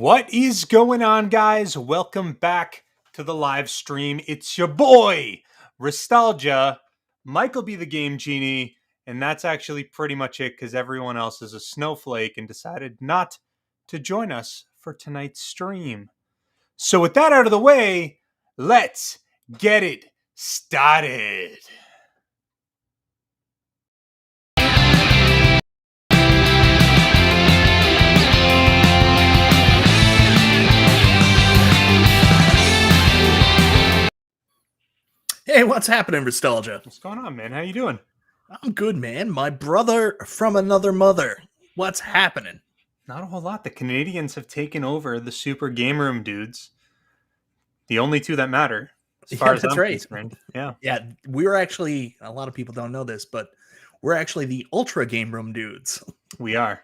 What is going on, guys? Welcome back to the live stream. It's your boy, Ristalgia. Michael be the Game Genie, and that's actually pretty much it because everyone else is a snowflake and decided not to join us for tonight's stream. So with that out of the way, let's get it started. Hey, what's happening, Ristalgia? What's going on, man? How you doing? I'm good, man. My brother from another mother. What's happening? Not a whole lot. The Canadians have taken over the Super Game Room dudes. The only two that matter, as far as I'm concerned. Yeah. Yeah, we're actually, a lot of people don't know this, but we're actually the Ultra Game Room dudes. We are.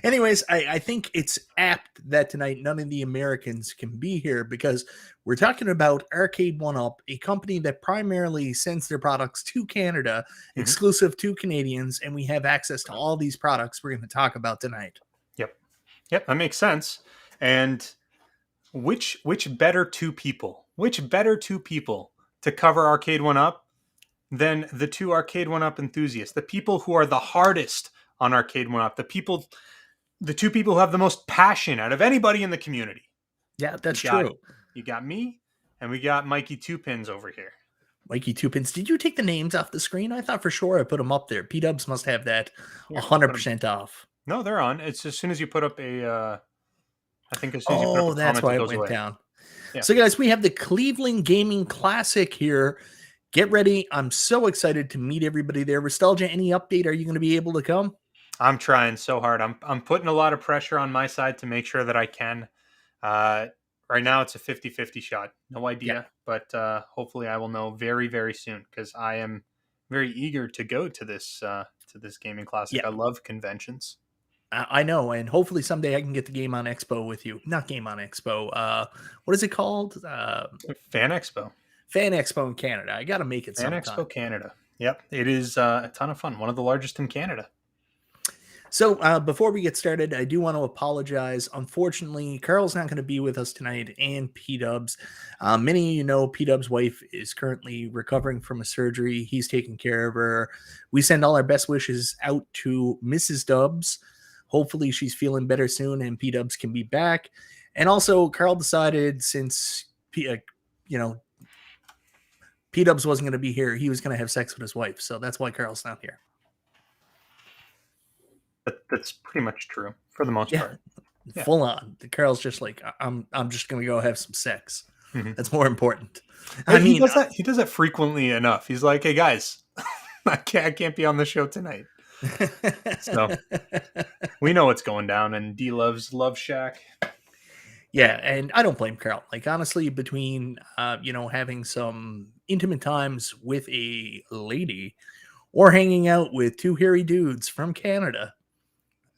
Anyways, I think it's apt that tonight none of the Americans can be here because we're talking about Arcade1Up, a company that primarily sends their products to Canada, exclusive to Canadians, and we have access to all these products we're going to talk about tonight. Yep, that makes sense. And which better two people to cover Arcade1Up than the two Arcade1Up enthusiasts, the people who are the hardest on Arcade1Up, the two people who have the most passion out of anybody in the community. Yeah, that's true. You got me, and we got Mikey Two Pins over here. Mikey Two Pins. Did you take the names off the screen? I thought for sure I put them up there. P-Dubs must have that 100% off. No, they're on. It's as soon as you put up a... I think as soon as you put up a that's why it went down. Yeah. So, guys, we have the Cleveland Gaming Classic here. Get ready. I'm so excited to meet everybody there. Ristalgia, any update? Are you going to be able to come? I'm trying so hard. I'm putting a lot of pressure on my side to make sure that I can. Right now, it's a 50-50 shot. No idea, but hopefully I will know very, very soon because I am very eager to go to this gaming classic. Yeah. I love conventions. I know, and hopefully someday I can get the Game on Expo with you. Not Game on Expo. What is it called? Fan Expo. Fan Expo in Canada. I got to make it sometime. Fan Expo Canada. Yep, it is a ton of fun. One of the largest in Canada. So before we get started, I do want to apologize. Unfortunately, Carl's not going to be with us tonight, and P-Dubs. Many of you know P-Dubs' wife is currently recovering from a surgery. He's taking care of her. We send all our best wishes out to Mrs. Dubs. Hopefully she's feeling better soon and P-Dubs can be back. And also, Carl decided since P-Dubs wasn't going to be here, he was going to have sex with his wife. So that's why Carl's not here. That's pretty much true for the most part. Yeah. Full on. The Carl's just like, I'm just gonna go have some sex. That's more important. He does that frequently enough. He's like, hey guys, I can't be on the show tonight. So we know what's going down, and D loves Love Shack. Yeah, and I don't blame Carl. Like honestly, between having some intimate times with a lady or hanging out with two hairy dudes from Canada,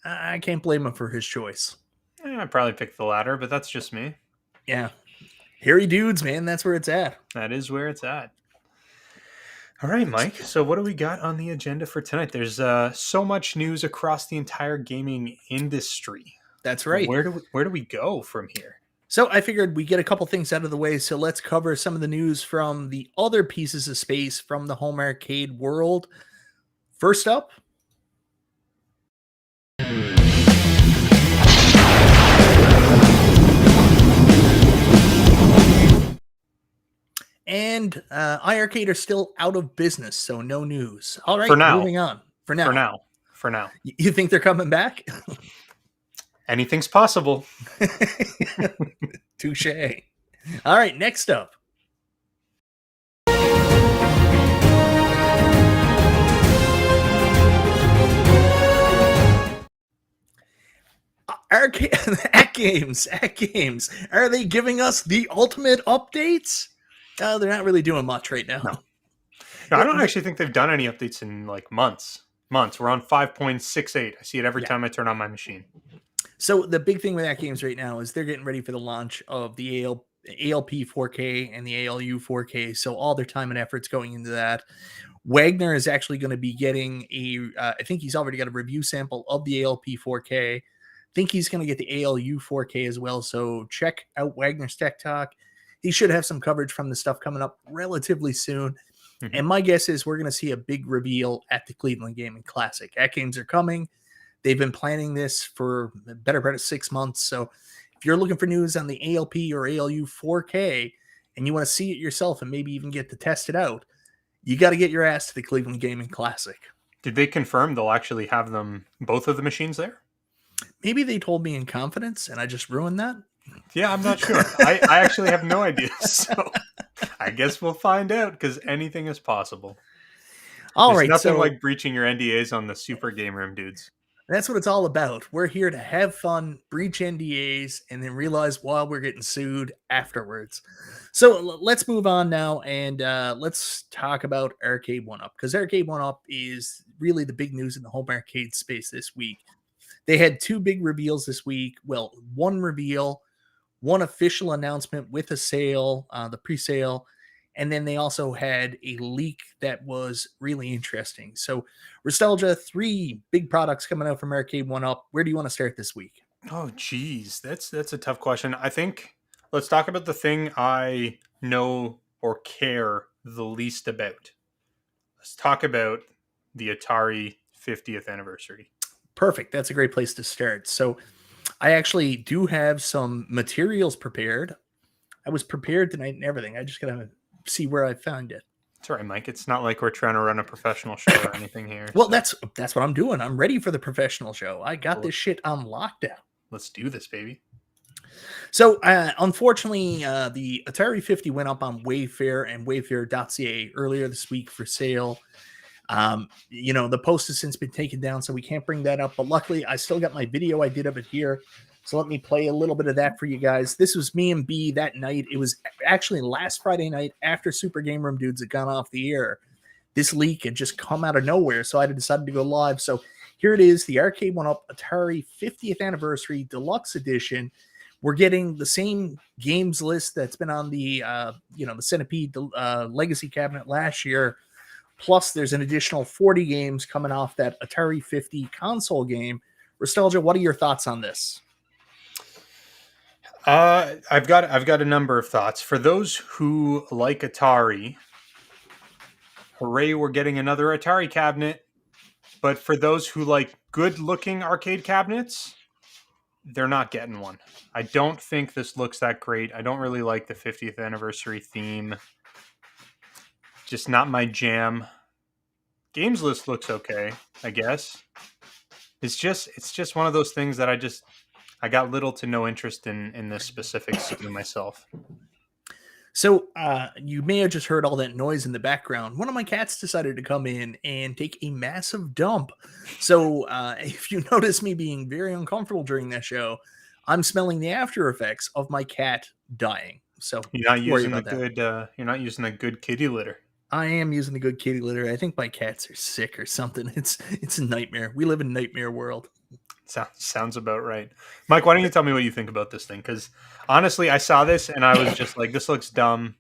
I can't blame him for his choice. I'd probably pick the latter, but that's just me. Yeah. Hairy dudes, man. That's where it's at. That is where it's at. All right, Mike. So what do we got on the agenda for tonight? There's so much news across the entire gaming industry. That's right. Where do we go from here? So I figured we get a couple things out of the way. So let's cover some of the news from the other pieces of space from the home arcade world. First up, and iArcade are still out of business, so no news. All right, moving on. For now. You think they're coming back? Anything's possible. Touche. All right, next up. At games. Are they giving us the ultimate updates? They're not really doing much right now. No, I don't actually think they've done any updates in like months. We're on 5.68. I see it every time I turn on my machine. So the big thing with At Games right now is they're getting ready for the launch of the ALP 4K and the ALU 4K. So all their time and effort's going into that. Wagner is actually going to be getting I think he's already got a review sample of the ALP 4K. think he's going to get the ALU 4K as well. So check out Wagner's Tech Talk. He should have some coverage from the stuff coming up relatively soon. Mhm. And my guess is we're going to see a big reveal at the Cleveland Gaming Classic. At games are coming. They've been planning this for the better part of 6 months. So if you're looking for news on the ALP or ALU 4K and you want to see it yourself and maybe even get to test it out, you got to get your ass to the Cleveland Gaming Classic. Did they confirm they'll actually have them, both of the machines there? Maybe they told me in confidence and I just ruined that. Yeah, I'm not sure. I actually have no idea. So I guess we'll find out because anything is possible. All There's right, nothing so like breaching your NDAs on the Super Game Room dudes. that's what it's all about. We're here to have fun, breach NDAs, and then realize while we're getting sued afterwards. So let's move on now and let's talk about Arcade1Up because Arcade1Up is really the big news in the home arcade space this week. They had two big reveals this week. Well, one reveal, one official announcement with a sale, the pre-sale, and then they also had a leak that was really interesting. So, Nostalgia, three big products coming out from Arcade1Up. Where do you want to start this week? Oh, geez, that's a tough question. I think let's talk about the thing I know or care the least about. Let's talk about the Atari 50th anniversary. Perfect. That's a great place to start. So, I actually do have some materials prepared. I was prepared tonight and everything. I just gotta see where I found it. It's all right, Mike. It's not like we're trying to run a professional show or anything here. Well, so that's what I'm doing. I'm ready for the professional show. I got this shit on lockdown. let's do this, baby. So, unfortunately, the Atari 50 went up on Wayfair and Wayfair.ca earlier this week for sale. The post has since been taken down, so we can't bring that up. But luckily, I still got my video I did of it here. So let me play a little bit of that for you guys. This was me and B that night. It was actually last Friday night after Super Game Room Dudes had gone off the air. This leak had just come out of nowhere, so I decided to go live. So here it is, the Arcade1Up Atari 50th Anniversary Deluxe Edition. We're getting the same games list that's been on the the Centipede Legacy cabinet last year. Plus, there's an additional 40 games coming off that Atari 50 console game. Nostalgia, what are your thoughts on this? I've got a number of thoughts. For those who like Atari, hooray, we're getting another Atari cabinet. But for those who like good-looking arcade cabinets, they're not getting one. I don't think this looks that great. I don't really like the 50th anniversary theme. Just not my jam. Games list looks okay, I guess. It's just one of those things that I got little to no interest in this specific SKU myself. So you may have just heard all that noise in the background. One of my cats decided to come in and take a massive dump. So if you notice me being very uncomfortable during that show, I'm smelling the after effects of my cat dying. So You're not using the that. good. You're not using the good kitty litter. I am using the good kitty litter. I think my cats are sick or something. It's a nightmare. We live in a nightmare world. Sounds about right. Mike, why don't you tell me what you think about this thing? Because honestly, I saw this and I was just like, this looks dumb.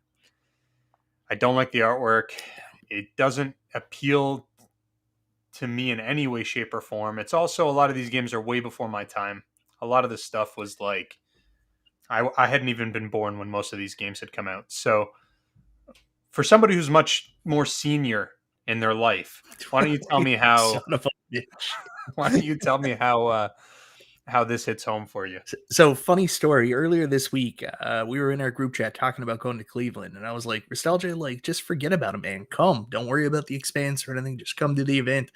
I don't like the artwork. It doesn't appeal to me in any way, shape, or form. It's also, a lot of these games are way before my time. A lot of this stuff was like, I hadn't even been born when most of these games had come out. So for somebody who's much more senior in their life, why don't you tell me how... Son of a bitch. Why don't you tell me how this hits home for you? So funny story. Earlier this week, we were in our group chat talking about going to Cleveland, and I was like, "Nostalgia, like, just forget about it, man. Come, don't worry about the expense or anything. Just come to the event."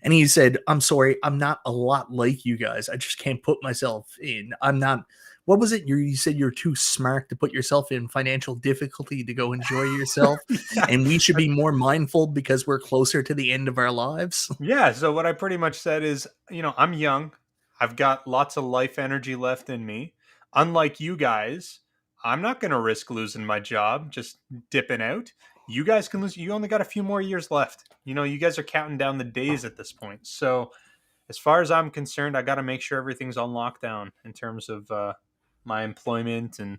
And he said, "I'm sorry, I'm not a lot like you guys. I just can't put myself in. I'm not." What was it? You said you're too smart to put yourself in financial difficulty to go enjoy yourself, Yeah. and we should be more mindful because we're closer to the end of our lives. Yeah. So what I pretty much said is, I'm young. I've got lots of life energy left in me. Unlike you guys, I'm not going to risk losing my job, just dipping out. You guys can lose. You only got a few more years left. You guys are counting down the days at this point. So as far as I'm concerned, I got to make sure everything's on lockdown in terms of my employment and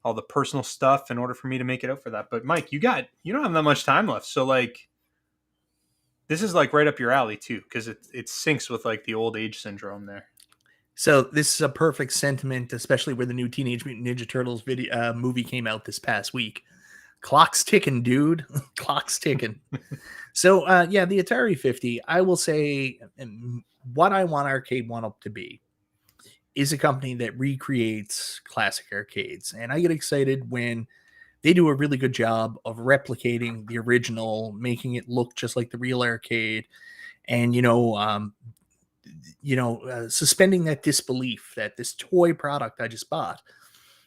all the personal stuff in order for me to make it out for that. But Mike, you don't have that much time left. So like, this is like right up your alley too, because it syncs with like the old age syndrome there. So this is a perfect sentiment, especially where the new Teenage Mutant Ninja Turtles movie came out this past week. Clock's ticking, dude. Clock's ticking. So yeah, the Atari 50, I will say what I want Arcade1Up to be is a company that recreates classic arcades. And I get excited when they do a really good job of replicating the original, making it look just like the real arcade, and suspending that disbelief that this toy product I just bought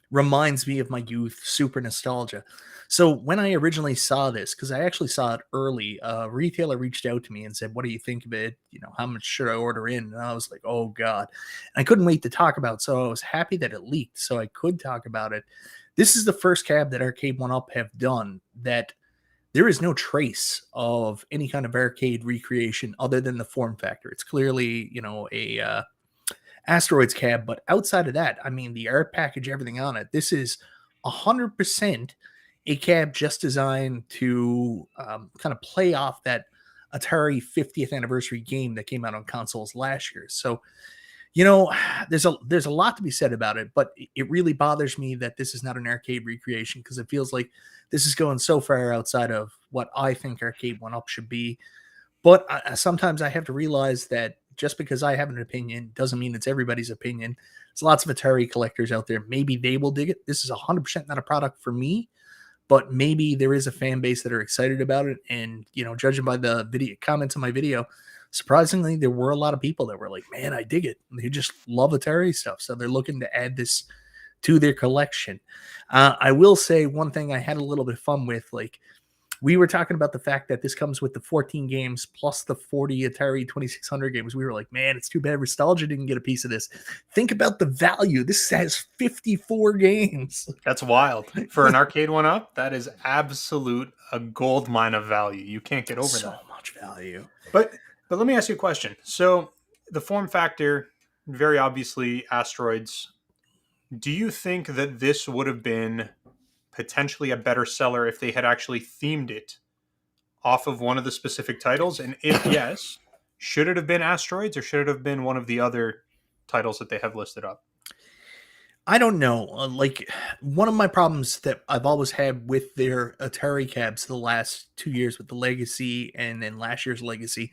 reminds me of my youth, super nostalgia. So when I originally saw this, because I actually saw it early, a retailer reached out to me and said, "What do you think of it? How much should I order in?" And I was like, "Oh God." And I couldn't wait to talk about it. So I was happy that it leaked so I could talk about it. This is the first cab that Arcade1Up have done that there is no trace of any kind of arcade recreation other than the form factor. It's clearly, a Asteroids cab, but outside of that, I mean, the art package, everything on it, this is 100% a cab just designed to kind of play off that Atari 50th anniversary game that came out on consoles last year. So, you know, there's a lot to be said about it, but it really bothers me that this is not an arcade recreation because it feels like this is going so far outside of what I think Arcade1Up should be. But sometimes I have to realize that just because I have an opinion doesn't mean it's everybody's opinion. There's lots of Atari collectors out there. Maybe they will dig it. This is 100% not a product for me, but maybe there is a fan base that are excited about it. And, judging by the video comments on my video, surprisingly, there were a lot of people that were like, man, I dig it. They just love Atari stuff. So they're looking to add this to their collection. I will say one thing I had a little bit of fun with, like, we were talking about the fact that this comes with the 14 games plus the 40 Atari 2600 games. We were like, man, it's too bad Nostalgia didn't get a piece of this. Think about the value. This has 54 games. That's wild. For an Arcade1Up, that is absolute a gold mine of value. You can't get over So that. much value. But let me ask you a question. So the form factor, very obviously asteroids. Do you think that this would have been potentially a better seller if they had actually themed it off of one of the specific titles? And if yes, should it have been asteroids or should it have been one of the other titles that they have listed up? I don't know. Like, one of my problems that I've always had with their Atari cabs the last 2 years with the Legacy and then last year's Legacy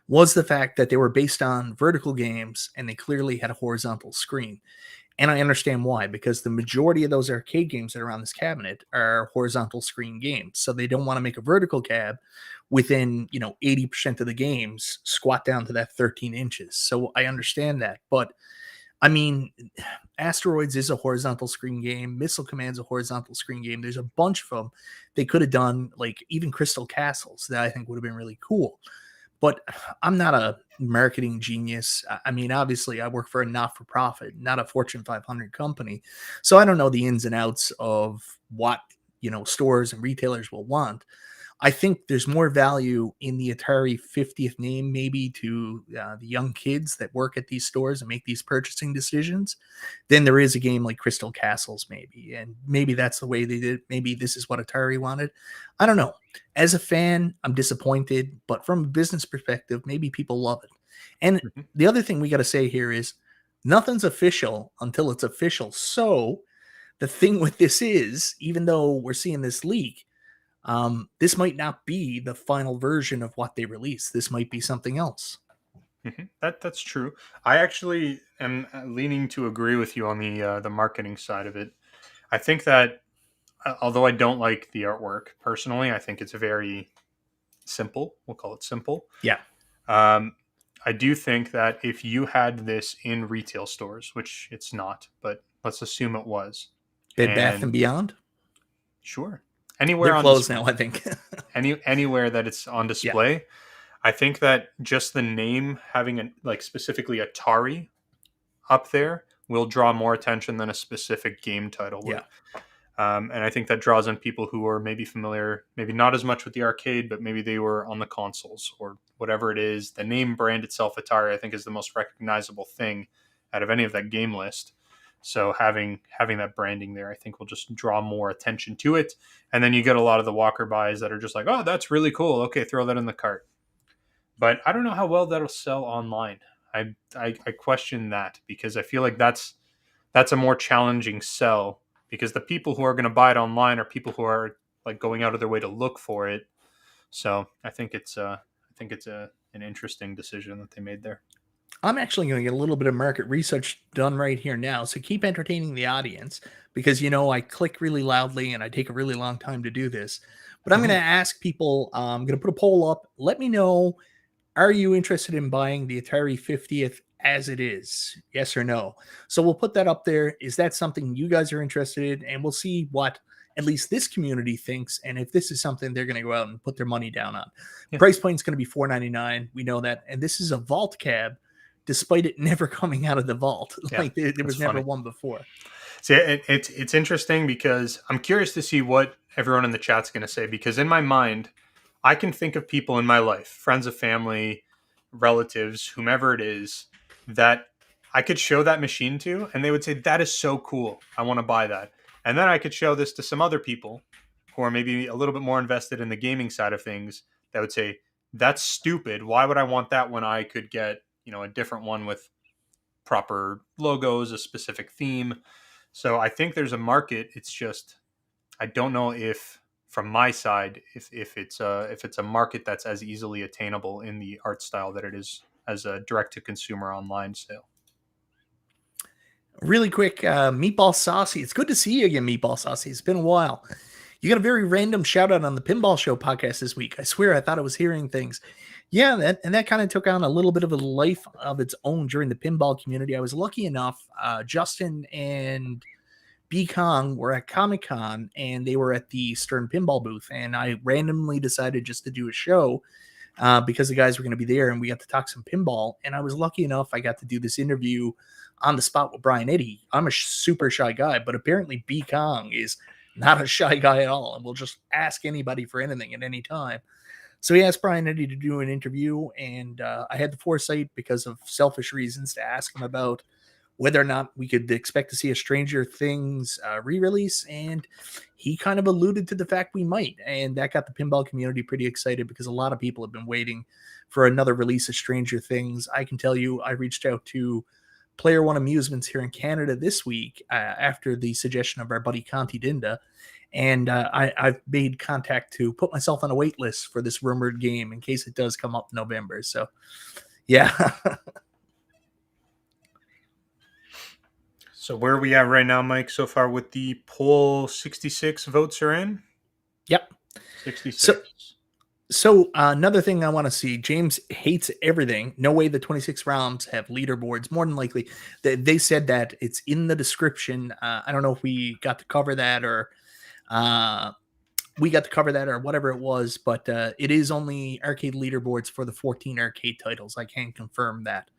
was the fact that they were based on vertical games and they clearly had a horizontal screen. And I understand why, because the majority of those arcade games that are on this cabinet are horizontal screen games. So they don't want to make a vertical cab within, 80% of the games squat down to that 13 inches. So I understand that. But I mean, Asteroids is a horizontal screen game. Missile Command's a horizontal screen game. There's a bunch of them they could have done, like even Crystal Castles, that I think would have been really cool. But I'm not a marketing genius. I mean, obviously, I work for a not for profit, not a Fortune 500 company. So I don't know the ins and outs of what, stores and retailers will want. I think there's more value in the Atari 50th name, maybe to the young kids that work at these stores and make these purchasing decisions, than there is a game like Crystal Castles, maybe. And maybe that's the way they did it. Maybe this is what Atari wanted. I don't know. As a fan, I'm disappointed, but from a business perspective, maybe people love it. And Mhm. the other thing we got to say here is nothing's official until it's official. So the thing with this is, even though we're seeing this leak, this might not be the final version of what they release. This might be something else. That's true. I actually am leaning to agree with you on the marketing side of it. I think that although I don't like the artwork personally, I think it's very simple. We'll call it simple. Yeah. Um, I do think that if you had this in retail stores, which it's not, but let's assume it was, Bed Bath and and Beyond. sure, anywhere They're on closed display, now, I think. anywhere that it's on Yeah. display, I think that just the name having a like specifically Atari up there will draw more attention than a specific game title Yeah. would. And I think that draws in people who are maybe familiar, maybe not as much with the arcade, but maybe they were on the consoles or whatever it is. The name brand itself, Atari, I think is the most recognizable thing out of any of that game list. So having that branding there, I think will just draw more attention to it. And then you get a lot of the walker buys that are just like, oh, that's really cool. Okay, throw that in the cart. But I don't know how well that'll sell online. I question that, because I feel like that's a more challenging sell, because the people who are going to buy it online are people who are like going out of their way to look for it. So I think it's an interesting decision that they made there. I'm actually going to get a little bit of market research done right here now. So keep entertaining the audience because, I click really loudly and I take a really long time to do this. But I'm going to Mhm. ask people, I'm going to put a poll up. Let me know, are you interested in buying the Atari 50th as it is? Yes or no? So we'll put that up there. Is that something you guys are interested in? And we'll see what at least this community thinks. And if this is something they're going to go out and put their money down on. Yeah, Price point is going to be $4.99. We know that. And this is a vault cab, despite it never coming out of the vault. yeah, Like there that's was never funny. one before. See, it's interesting because I'm curious to see what everyone in the chat's going to say, because in my mind, I can think of people in my life, friends of family, relatives, whomever it is, that I could show that machine to, and they would say, "That is so cool. I want to buy that." And then I could show this to some other people who are maybe a little bit more invested in the gaming side of things that would say, "That's stupid. Why would I want that when I could get, a different one with proper logos, a specific theme?" So I think there's a market. It's just I don't know if from my side if it's a market that's as easily attainable in the art style that it is as a direct to consumer online sale. Really quick, Meatball Saucy. It's good to see you again, Meatball Saucy. It's been a while. You got a very random shout out on the Pinball Show podcast this week. I swear I thought I was hearing things. Yeah, that kind of took on a little bit of a life of its own during the pinball community. I was lucky enough, Justin and B Kong were at Comic Con and they were at the Stern Pinball booth. And I randomly decided just to do a show because the guys were going to be there and we got to talk some pinball. And I was lucky enough, I got to do this interview on the spot with Brian Eddy. I'm a super shy guy, but apparently B Kong is not a shy guy at all and will just ask anybody for anything at any time. So he asked Brian Eddy to do an interview, and I had the foresight, because of selfish reasons, to ask him about whether or not we could expect to see a Stranger Things re-release, and he kind of alluded to the fact we might, and that got the pinball community pretty excited because a lot of people have been waiting for another release of Stranger Things. I can tell you, I reached out to Player One Amusements here in Canada this week after the suggestion of our buddy Conti Dinda, and I've made contact to put myself on a wait list for this rumored game in case it does come up in November. So, yeah. So where are we at right now, Mike? So far with the poll, 66 votes are in. Yep. 66. So another thing I want to see, James hates everything. No way the 26 rounds have leaderboards. More than likely, they said that it's in the description. I don't know if we got to cover that or whatever it was, but it is only arcade leaderboards for the 14 arcade titles. I can confirm that.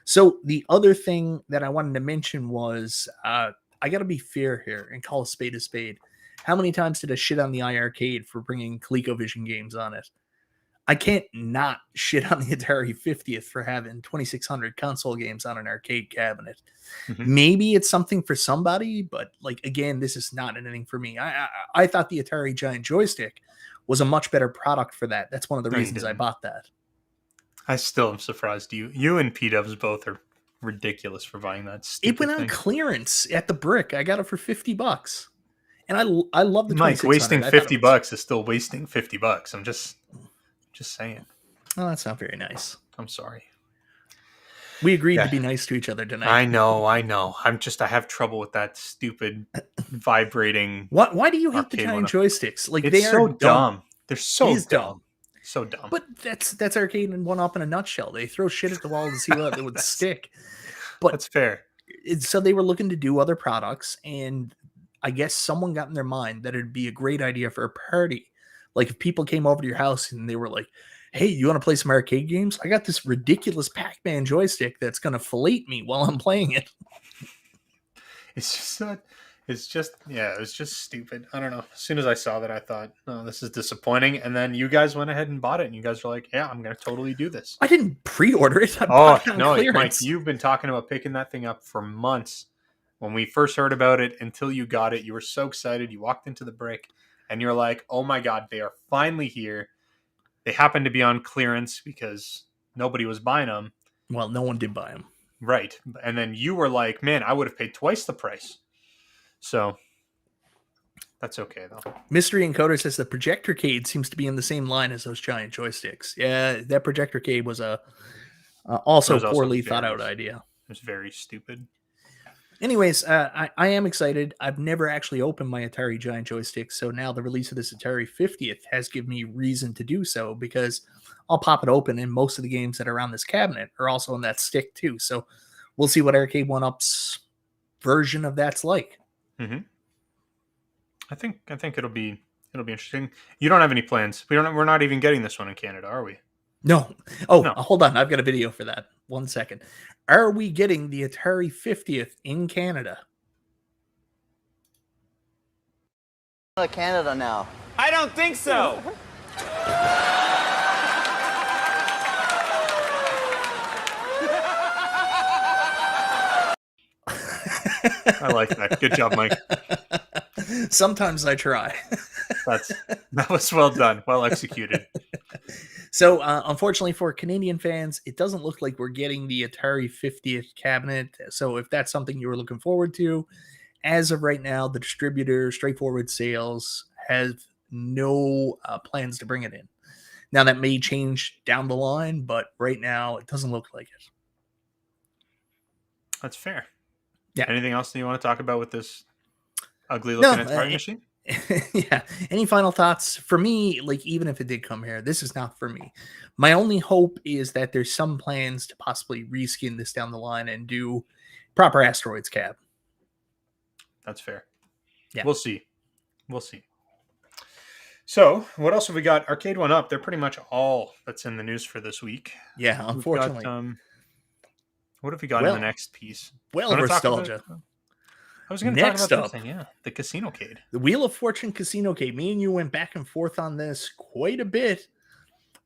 So the other thing that I wanted to mention was I got to be fair here and call a spade a spade. How many times did I shit on the iArcade for bringing ColecoVision games on it? I can't not shit on the Atari 50th for having 2600 console games on an arcade cabinet. Mhm. Maybe it's something for somebody, but like again, this is not anything for me. I thought the Atari Giant Joystick was a much better product for that. That's one of the No, you reasons I didn't. bought that. I still am surprised you and P Dubs both are ridiculous for buying that It stupid went on thing. clearance at the Brick. I got it for $50. And I love the Mike, 2600. wasting I thought it 50 was, bucks is still wasting $50. I'm just saying. oh, that's not very nice. I'm sorry. We agreed to Yeah, be nice to each other tonight. I know. I have trouble with that stupid vibrating Why do you hate the arcade giant one. joysticks? Like It's they are so dumb. dumb. They're It so is dumb. dumb. So dumb. But that's arcade and one up in a nutshell. They throw shit at the wall to see what would stick. But That's fair. so they were looking to do other products, and I guess someone got in their mind that it'd be a great idea for a party. Like if people came over to your house and they were like, "Hey, you want to play some arcade games? I got this ridiculous Pac-Man joystick that's gonna fillet me while I'm playing it." It's just not, it was just stupid. I don't know. As soon as I saw that, I thought, "Oh, this is disappointing." And then you guys went ahead and bought it, and you guys were like, "Yeah, I'm going to totally do this." I didn't pre-order it. I Oh bought it on no, Mike, clearance. you've been talking about picking that thing up for months. When we first heard about it, until you got it, you were so excited. You walked into the Brick, and you're like, "Oh my god, they are finally here." They happened to be on clearance because nobody was buying them. Well, no one did buy them. Right. And then you were like, man, I would have paid twice the price. So that's okay, though. Mystery Encoder says the Projectorcade seems to be in the same line as those giant joysticks. Yeah, that Projectorcade was a It also was also poorly thought out idea. It was very stupid. Anyways, I am excited. I've never actually opened my Atari Giant Joystick, so now the release of this Atari 50th has given me reason to do so because I'll pop it open, and most of the games that are on this cabinet are also on that stick too. So we'll see what Arcade1Up's version of that's like. Mm-hmm. I think it'll be interesting. You don't have any plans. We're not even getting this one in Canada, are we? No. Oh, No. Hold on. I've got a video for that. 1 second. Are we getting the Atari 50th in Canada? Canada now. I don't think so. I like that. Good job, Mike. Sometimes I try. That was well done. Well executed. So, unfortunately for Canadian fans, it doesn't look like we're getting the Atari 50th cabinet. So, if that's something you were looking forward to, as of right now, the distributor, Straightforward Sales, has no plans to bring it in. Now, that may change down the line, but right now, it doesn't look like it. That's fair. Yeah. Anything else that you want to talk about with this ugly looking Atari machine? Yeah. Any final thoughts? For me, like, even if it did come here, this is not for me. My only hope is that there's some plans to possibly reskin this down the line and do proper Asteroids cab. That's fair. Yeah. We'll see. So, what else have we got? Arcade1Up, they're pretty much all that's in the news for this week. Yeah, unfortunately. What have we got in the next piece? Well, nostalgia. I was going to talk about this thing, yeah. The CasinoCade. The Wheel of Fortune Casinocade. Me and you went back and forth on this quite a bit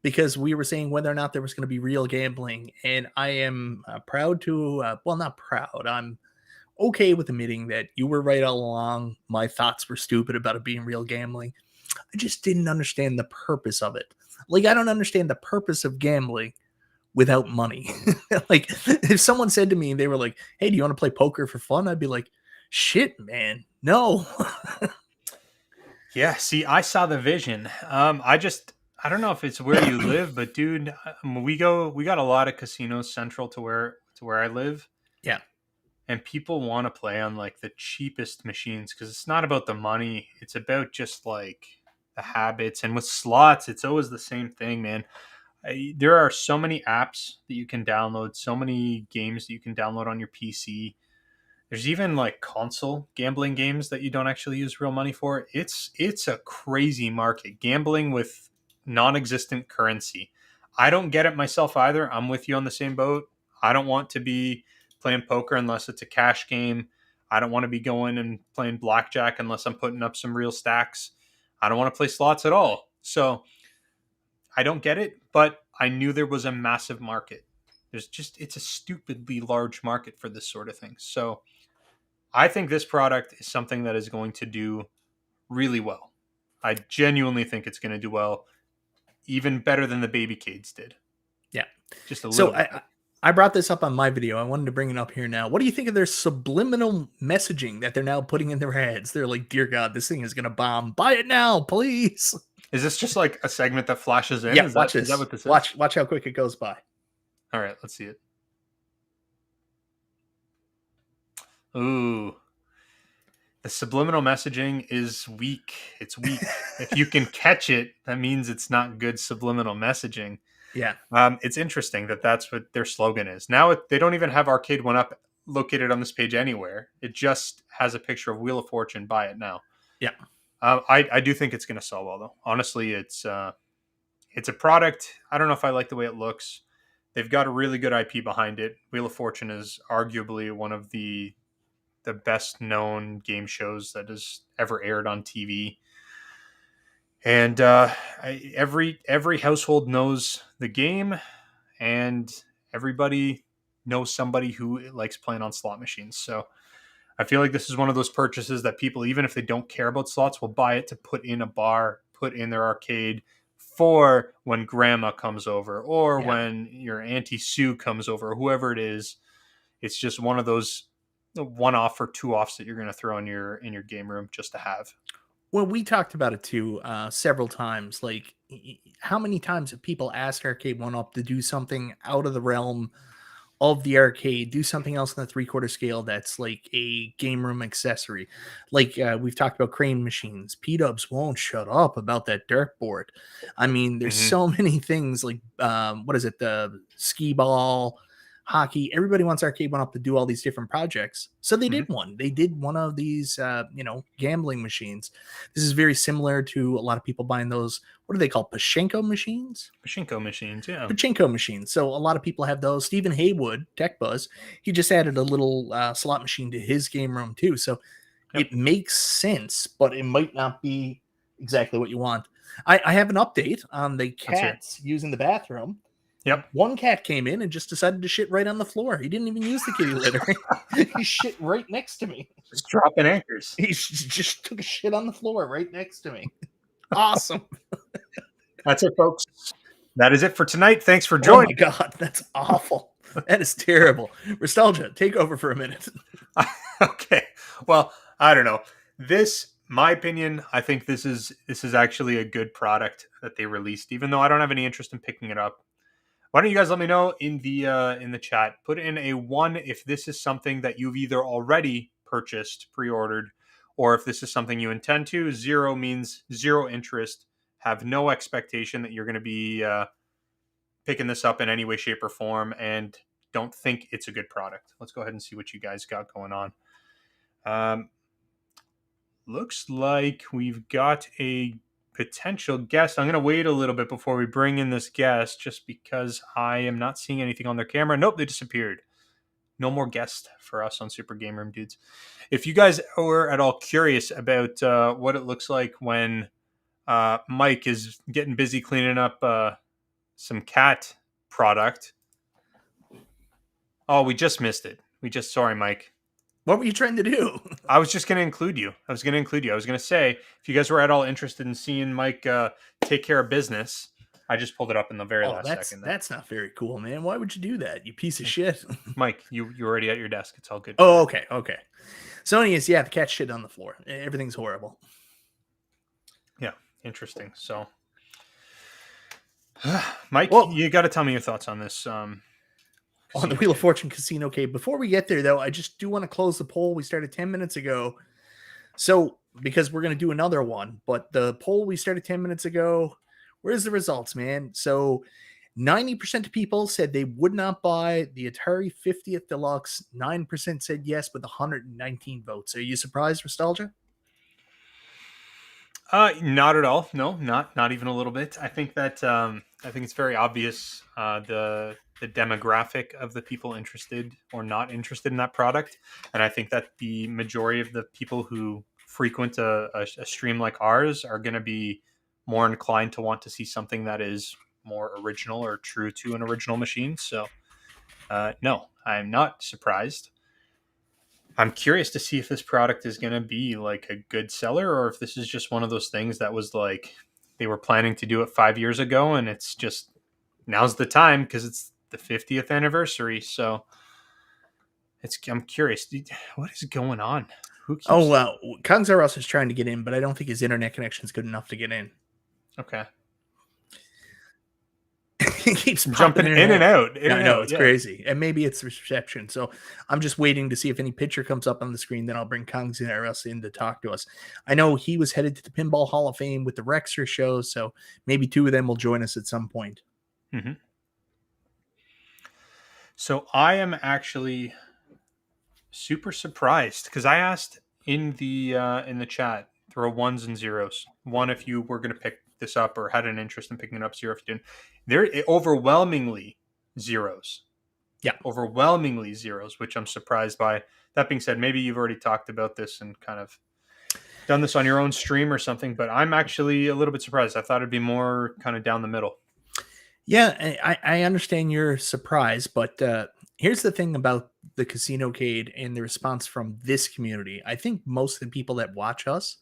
because we were saying whether or not there was going to be real gambling. And I am proud to, well, not proud. I'm okay with admitting that you were right all along. My thoughts were stupid about it being real gambling. I just didn't understand the purpose of it. Like, I don't understand the purpose of gambling without money. Like, if someone said to me, they were like, hey, do you want to play poker for fun? I'd be like, shit, man, no. Yeah, see, I saw the vision. I don't know if it's where you live, but dude, we got a lot of casinos central to where I live. Yeah. And people want to play on like the cheapest machines because it's not about the money. It's about just like the habits. And with slots, it's always the same thing, man. There are so many apps that you can download, so many games that you can download on your PC. There's even like console gambling games that you don't actually use real money for. It's a crazy market. Gambling with non-existent currency. I don't get it myself either. I'm with you on the same boat. I don't want to be playing poker unless it's a cash game. I don't want to be going and playing blackjack unless I'm putting up some real stacks. I don't want to play slots at all. So I don't get it, but I knew there was a massive market. It's a stupidly large market for this sort of thing. So I think this product is something that is going to do really well. I genuinely think it's going to do well, even better than the Babycades did. Yeah. Just a little bit. I brought this up on my video. I wanted to bring it up here now. What do you think of their subliminal messaging that they're now putting in their heads? They're like, dear God, this thing is going to bomb. Buy it now, please. Is this just like a segment that flashes in? Yeah, watch this. Is that what this is? Watch how quick it goes by. All right, let's see it. Ooh. The subliminal messaging is weak. It's weak. If you can catch it, that means it's not good subliminal messaging. Yeah. It's interesting that that's what their slogan is. Now they don't even have Arcade1Up located on this page anywhere. It just has a picture of Wheel of Fortune. Buy it now. Yeah. I do think it's going to sell well, though. Honestly, it's a product. I don't know if I like the way it looks. They've got a really good IP behind it. Wheel of Fortune is arguably one of the best known game shows that has ever aired on TV. And every household knows the game, and everybody knows somebody who likes playing on slot machines. So I feel like this is one of those purchases that people, even if they don't care about slots, will buy it to put in a bar, put in their arcade, for when grandma comes over or Yeah. when your Auntie Sue comes over, whoever it is. It's just one of those one off or two offs that you're going to throw in your game room just to have. Well, we talked about it too several times. Like, how many times have people asked Arcade1Up to do something out of the realm of the arcade, do something else in the 3/4 scale that's like a game room accessory? Like, we've talked about crane machines. P-dubs won't shut up about that dartboard. I mean, there's Mm-hmm. so many things like, what is it? The skee ball, hockey. Everybody wants Arcade1Up to do all these different projects. So they Mm-hmm. did one. They did one of these, gambling machines. This is very similar to a lot of people buying those. What are they called? Pachinko machines? Pachinko machines, yeah. Pachinko machines. So a lot of people have those. Stephen Haywood, Tech Buzz, he just added a little slot machine to his game room too. So Yep. it makes sense, but it might not be exactly what you want. I have an update on the cats using the bathroom. Yep. One cat came in and just decided to shit right on the floor. He didn't even use the kitty litter. He shit right next to me. Just dropping anchors. He just took a shit on the floor right next to me. Awesome. That's it, folks. That is it for tonight. Thanks for Oh my joining. God, that's awful. That is terrible. Nostalgia, take over for a minute. Okay. Well, I don't know. My opinion, I think this is actually a good product that they released, even though I don't have any interest in picking it up. Why don't you guys let me know in the chat? Put in a 1 if this is something that you've either already purchased, pre-ordered, or if this is something you intend to. 0 means zero interest. Have no expectation that you're going to be picking this up in any way, shape, or form, and don't think it's a good product. Let's go ahead and see what you guys got going on. Looks like we've got a potential guest. I'm going to wait a little bit before we bring in this guest just because I am not seeing anything on their camera. Nope, they disappeared. No more guests for us on Super Game Room Dudes. If you guys were at all curious about what it looks like when Mike is getting busy cleaning up some cat product. Oh, we just missed it. Sorry, Mike. What were you trying to do? I was just going to include you. I was going to say, if you guys were at all interested in seeing Mike take care of business, I just pulled it up in the very last second. That's not very cool, man. Why would you do that, you piece of shit? Mike, you're already at your desk. It's all good. Oh, okay. So anyways, yeah, the cat shit on the floor. Everything's horrible. Yeah, interesting. So, Mike, you got to tell me your thoughts on this. On the Wheel of Fortune Casinocade. Before we get there, though, I just do want to close the poll. We started 10 minutes ago. So, because we're going to do another one, but the poll we started 10 minutes ago, where's the results, man? So, 90% of people said they would not buy the Atari 50th Deluxe. 9% said yes with 119 votes. Are you surprised, Nostalgia? Not at all. No, not even a little bit. I think that I think it's very obvious the demographic of the people interested or not interested in that product, and I think that the majority of the people who frequent a stream like ours are going to be more inclined to want to see something that is more original or true to an original machine. So, no, I'm not surprised. I'm curious to see if this product is going to be like a good seller or if this is just one of those things that was like they were planning to do it 5 years ago and it's just now's the time because it's the 50th anniversary. So I'm curious. What is going on? Who keeps... Oh, well, Kong Zaros is trying to get in, but I don't think his internet connection is good enough to get in. Okay. He keeps jumping in and out. I know, it's crazy. And maybe it's reception. So I'm just waiting to see if any picture comes up on the screen. Then I'll bring Kong Zaros in to talk to us. I know he was headed to the Pinball Hall of Fame with the Rexer show. So maybe 2 of them will join us at some point. Mm-hmm. So I am actually super surprised because I asked in the chat, throw 1s and 0s. 1 if you were going to pick this up or had an interest in picking it up, 0 if you didn't. They're overwhelmingly 0s. Yeah. Overwhelmingly 0s, which I'm surprised by. That being said, maybe you've already talked about this and kind of done this on your own stream or something, but I'm actually a little bit surprised. I thought it'd be more kind of down the middle. Yeah, I understand your surprise, but here's the thing about the CasinoCade and the response from this community. I think most of the people that watch us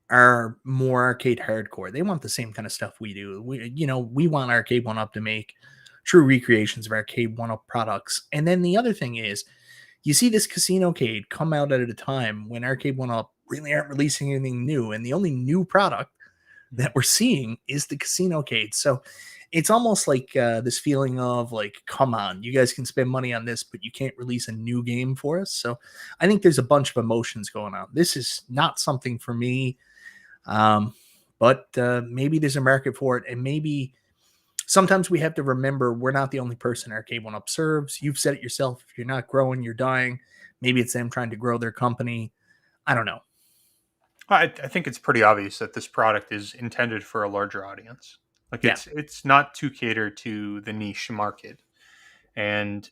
are more arcade hardcore. They want the same kind of stuff we do. We want Arcade1Up to make true recreations of Arcade1Up products. And then the other thing is, you see this CasinoCade come out at a time when Arcade1Up really aren't releasing anything new, and the only new product that we're seeing is the CasinoCade. So it's almost like this feeling of like, come on, you guys can spend money on this, but you can't release a new game for us. So I think there's a bunch of emotions going on. This is not something for me, but maybe there's a market for it, and maybe sometimes we have to remember we're not the only person Arcade1Up serves. You've said it yourself. If you're not growing, you're dying. Maybe it's them trying to grow their company. I don't know. I think it's pretty obvious that this product is intended for a larger audience. Like Yeah. it's not to cater to the niche market. And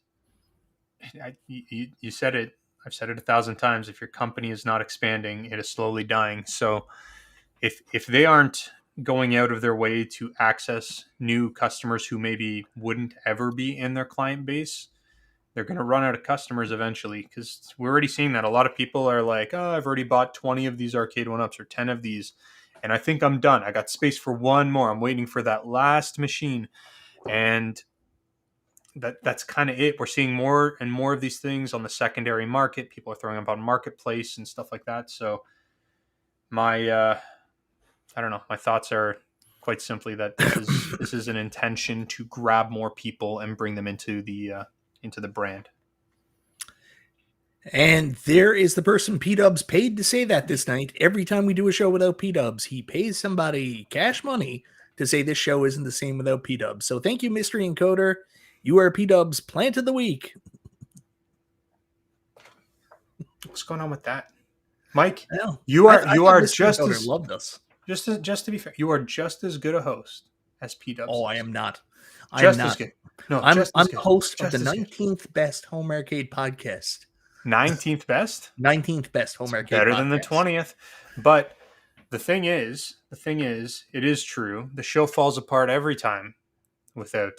you said it. I've said it 1,000 times. If your company is not expanding, it is slowly dying. So if they aren't going out of their way to access new customers who maybe wouldn't ever be in their client base, they're going to run out of customers eventually, because we're already seeing that. A lot of people are like, oh, I've already bought 20 of these Arcade1Ups or 10 of these, and I think I'm done. I got space for one more. I'm waiting for that last machine. And that's kind of it. We're seeing more and more of these things on the secondary market. People are throwing up on Marketplace and stuff like that. So my I don't know. My thoughts are quite simply that this is an intention to grab more people and bring them into the brand. And there is the person P-Dubs paid to say that this night. Every time we do a show without P-Dubs, he pays somebody cash money to say this show isn't the same without P-Dubs. So thank you, Mystery Encoder. You are P-Dubs Plant of the Week. What's going on with that, Mike? Well, you are Mystery just Encoder as loved us. Just to be fair, you are just as good a host as P-Dubs. Oh, I am not. I Just am as not. good. No, I'm just as good. the host Just of the as good. 19th best home arcade podcast. 19th best? 19th best home arcade Better podcast. than the 20th. But the thing is, it is true. The show falls apart every time without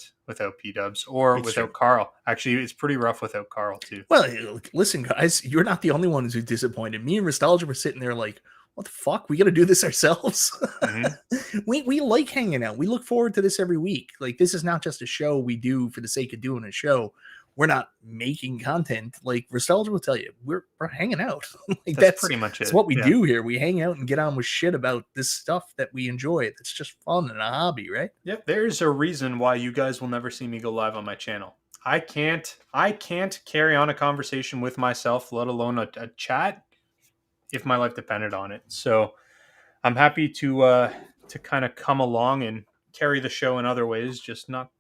P-Dubs or It's without true. Carl. Actually, it's pretty rough without Carl too. Well, listen, guys, you're not the only ones who disappointed. Me and Nostalgia were sitting there like, what the fuck? We got to do this ourselves. Mm-hmm. we like hanging out. We look forward to this every week. Like, this is not just a show we do for the sake of doing a show. We're not making content. Like Nostalgia will tell you, we're hanging out. Like That's pretty much it. That's what we do here. We hang out and get on with shit about this stuff that we enjoy. That's just fun and a hobby, right? Yep. There's a reason why you guys will never see me go live on my channel. I can't carry on a conversation with myself, let alone a chat, if my life depended on it. So I'm happy to kind of come along and carry the show in other ways, just not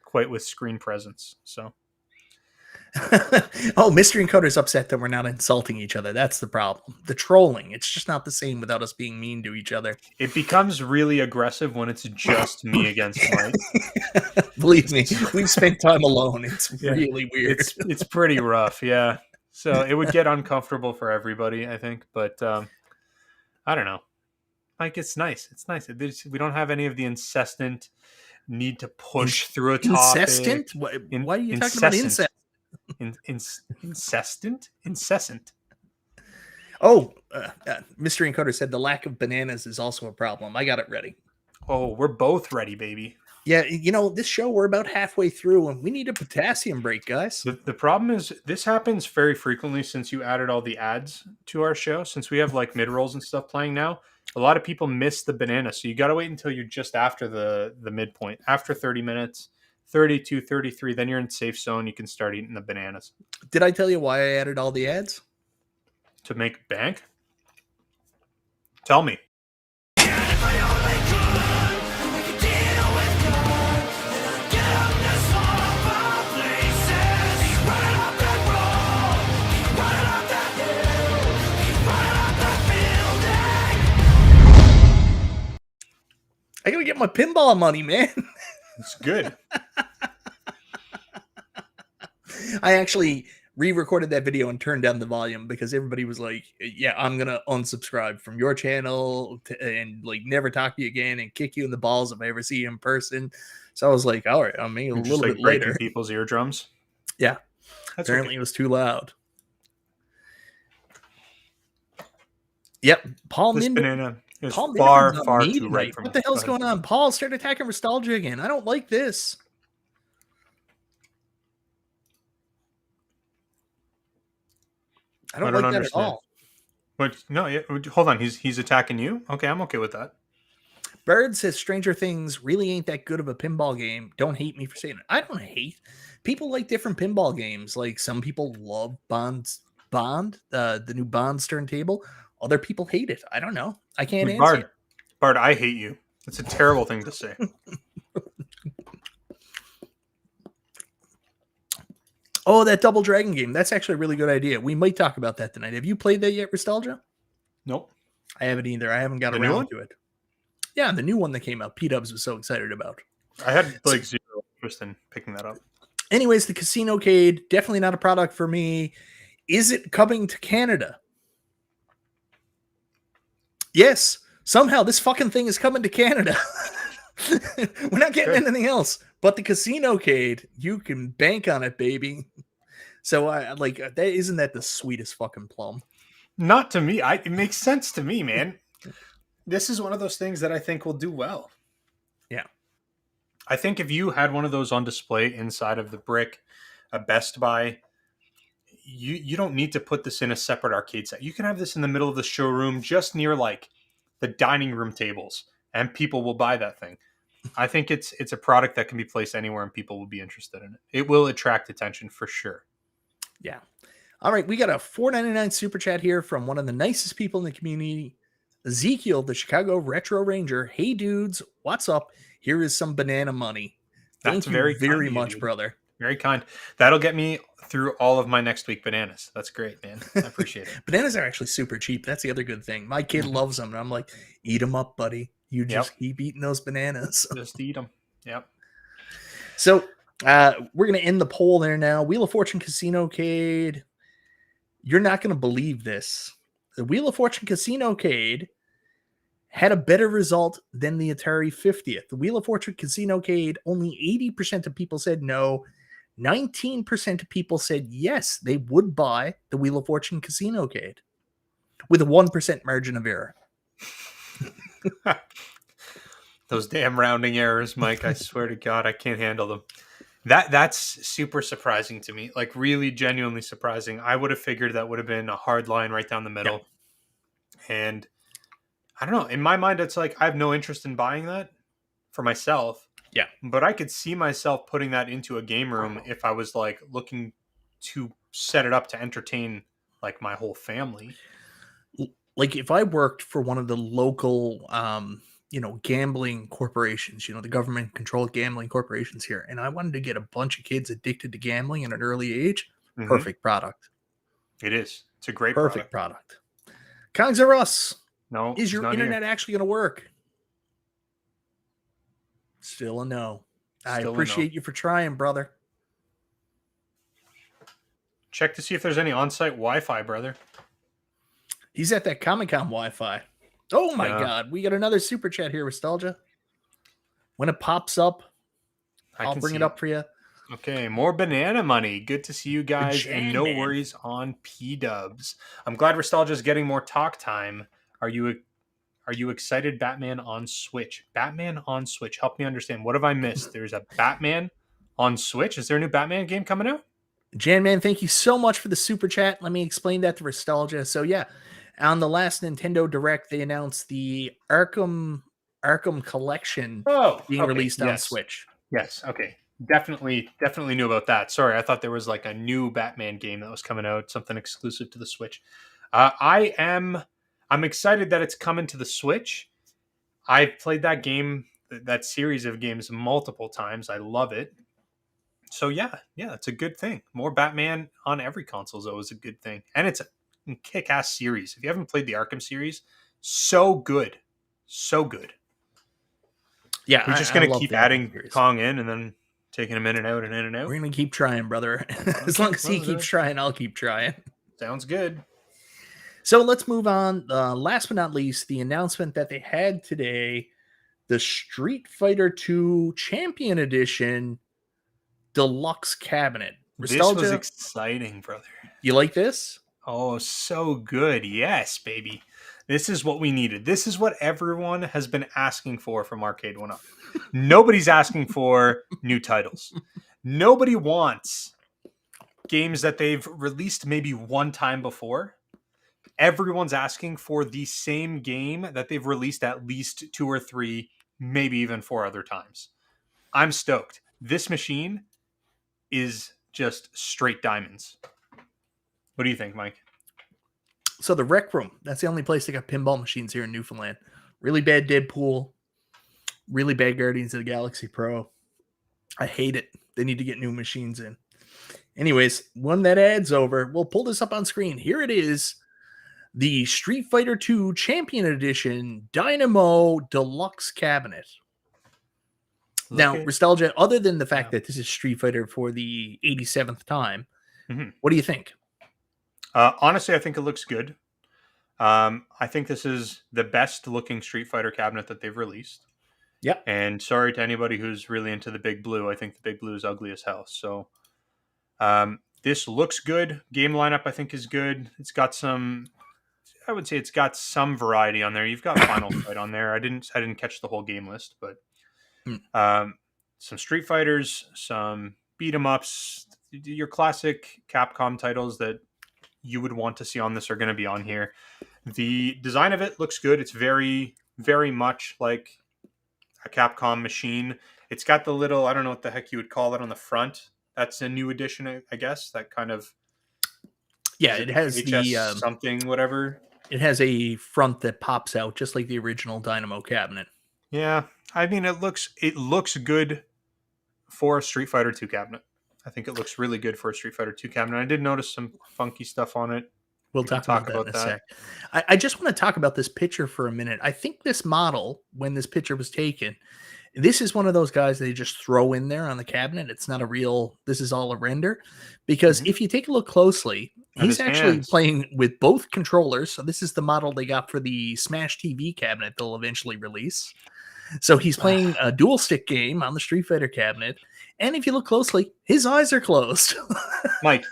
quite with screen presence. So Oh, Mystery Encoder's upset that we're not insulting each other. That's the problem. The trolling. It's just not the same without us being mean to each other. it becomes really aggressive when it's just me against Mike. Believe me, we've spent time alone. It's really weird. It's pretty rough, yeah. So it would get uncomfortable for everybody, I think. But I don't know. Like, it's nice. It's nice. We don't have any of the incessant need to push through a topic. Incessant? Why are you talking about incest? Incessant. Oh, Mystery Encoder said the lack of bananas is also a problem. I got it ready. Oh, we're both ready, baby. Yeah, this show, we're about halfway through, and we need a potassium break, guys. The problem is, this happens very frequently since you added all the ads to our show. Since we have like mid-rolls and stuff playing now, a lot of people miss the banana. So you got to wait until you're just after the midpoint, after 30 minutes. 32, 33, then you're in safe zone. You can start eating the bananas. Did I tell you why I added all the ads? To make bank? Tell me. I gotta get my pinball money, man. It's good. I actually re-recorded that video and turned down the volume because everybody was like, yeah, I'm gonna unsubscribe from your channel and like never talk to you again and kick you in the balls if I ever see you in person. So I was like, all right, I'll make a little bit later. People's eardrums. Yeah. Apparently it was too loud. Yep. Paul This Minden. banana is Paul far, Minden's on far me too ripe tonight. for What me. the Go hell's ahead. going on? Paul started attacking Nostalgia again. I don't like this. I don't like that at all. But no, yeah, hold on. He's attacking you. Okay, I'm okay with that. Bird says Stranger Things really ain't that good of a pinball game. Don't hate me for saying it. I don't hate. People like different pinball games. Like some people love Bond, the new Bond's turntable. Other people hate it. I don't know. I can't answer you. Bard, I hate you. That's a terrible thing to say. Oh, that Double Dragon game. That's actually a really good idea. We might talk about that tonight. Have you played that yet, Nostalgia? Nope. I haven't either. I haven't got The new around one? to it. Yeah, the new one that came out. P-Dubs was so excited about. I had like zero interest in picking that up. Anyways, the CasinoCade, definitely not a product for me. Is it coming to Canada? Yes. Somehow this fucking thing is coming to Canada. We're not getting anything else. But the CasinoCade, you can bank on it, baby. So I like that. Isn't that the sweetest fucking plum? Not to me. It makes sense to me, man. This is one of those things that I think will do well. Yeah. I think if you had one of those on display inside of the brick, a Best Buy, you don't need to put this in a separate arcade set. You can have this in the middle of the showroom, just near like the dining room tables, and people will buy that thing. I think it's a product that can be placed anywhere and people will be interested in it. It will attract attention for sure. Yeah. All right, we got a $4.99 super chat here from one of the nicest people in the community, Ezekiel, the Chicago Retro Ranger. Hey dudes, what's up? Here is some banana money. Thank you very much, brother. Very kind. That'll get me through all of my next week bananas. That's great, man. I appreciate it. Bananas are actually super cheap. That's the other good thing. My kid loves them, and I'm like, eat them up, buddy. You just keep eating those bananas. Just eat them. Yep. So we're going to end the poll there now. Wheel of Fortune Casinocade. You're not going to believe this. The Wheel of Fortune Casinocade had a better result than the Atari 50th. The Wheel of Fortune Casinocade, only 80% of people said no. 19% of people said yes, they would buy the Wheel of Fortune Casinocade with a 1% margin of error. Those damn rounding errors, Mike. I swear to God, I can't handle them. That's super surprising to me. Like really genuinely surprising. I would have figured that would have been a hard line right down the middle. Yeah. And I don't know. In my mind, it's like I have no interest in buying that for myself. Yeah. But I could see myself putting that into a game room if I was like looking to set it up to entertain like my whole family. Like if I worked for one of the local gambling corporations, the government controlled gambling corporations here, and I wanted to get a bunch of kids addicted to gambling at an early age, perfect product. It is. It's a great perfect product. Cogs are us. No. Is your internet actually going to work? Still a no. I appreciate you for trying, brother. Check to see if there's any on-site Wi-Fi, brother. He's at that Comic-Con Wi-Fi. Oh my God. We got another super chat here, Nostalgia. When it pops up, I'll bring it up for you. Okay, more banana money. Good to see you guys, and no worries on P-Dubs. I'm glad Nostalgia's getting more talk time. Are you excited? Batman on Switch. Batman on Switch. Help me understand. What have I missed? There's a Batman on Switch. Is there a new Batman game coming out? Jan Man, thank you so much for the super chat. Let me explain that to Nostalgia. So yeah, on the last Nintendo Direct, they announced the Arkham Collection being released on Switch. Yes. Okay. Definitely knew about that. Sorry, I thought there was like a new Batman game that was coming out, something exclusive to the Switch. I'm excited that it's coming to the Switch. I've played that game, that series of games multiple times. I love it. So yeah, it's a good thing. More Batman on every console is always a good thing. And it's a kick-ass series. If you haven't played the Arkham series, so good. So good. Yeah, we're just going to keep adding Kong in and then taking him in and out and in and out. We're going to keep trying, brother. As long as he keeps trying, I'll keep trying. Sounds good. So let's move on. Last but not least, the announcement that they had today, the Street Fighter II Champion Edition Deluxe Cabinet. This was exciting, brother. You like this? Oh, so good. Yes, baby. This is what we needed. This is what everyone has been asking for from Arcade1Up. Nobody's asking for new titles. Nobody wants games that they've released maybe one time before. Everyone's asking for the same game that they've released at least 2 or 3, maybe even 4 other times. I'm stoked. This machine is just straight diamonds. What do you think, Mike? So the Rec Room, that's the only place that got pinball machines here in Newfoundland. Really bad Deadpool, really bad Guardians of the Galaxy Pro. I hate it. They need to get new machines in. Anyways, when that ad's over, we'll pull this up on screen. Here it is. The Street Fighter II Champion Edition Dynamo Deluxe Cabinet. Now, Nostalgia, other than the fact that this is Street Fighter for the 87th time, what do you think? Honestly, I think it looks good. I think this is the best looking Street Fighter cabinet that they've released. Yep. And sorry to anybody who's really into the Big Blue. I think the Big Blue is ugly as hell. So this looks good. Game lineup, I think, is good. It's got some... I would say it's got some variety on there. You've got Final Fight on there. I didn't catch the whole game list, but some Street Fighters, some beat 'em ups, your classic Capcom titles that you would want to see on this are going to be on here. The design of it looks good. It's very, very much like a Capcom machine. It's got the little, I don't know what the heck you would call it on the front. That's a new addition, I guess. That kind of... Yeah, it has HS the something, whatever. It has a front that pops out just like the original Dynamo cabinet. Yeah, I mean it looks good for a Street Fighter 2 cabinet. I think it looks really good for a Street Fighter 2 cabinet. I did notice some funky stuff on it. We'll talk about that in a sec. I just want to talk about this picture for a minute. I think this model, when this picture was taken, this is one of those guys they just throw in there on the cabinet. It's not a real, this is all a render. Because if you take a look closely, he's actually playing with both controllers. So this is the model they got for the Smash TV cabinet they'll eventually release. So he's playing a dual stick game on the Street Fighter cabinet. And if you look closely, his eyes are closed. Mike,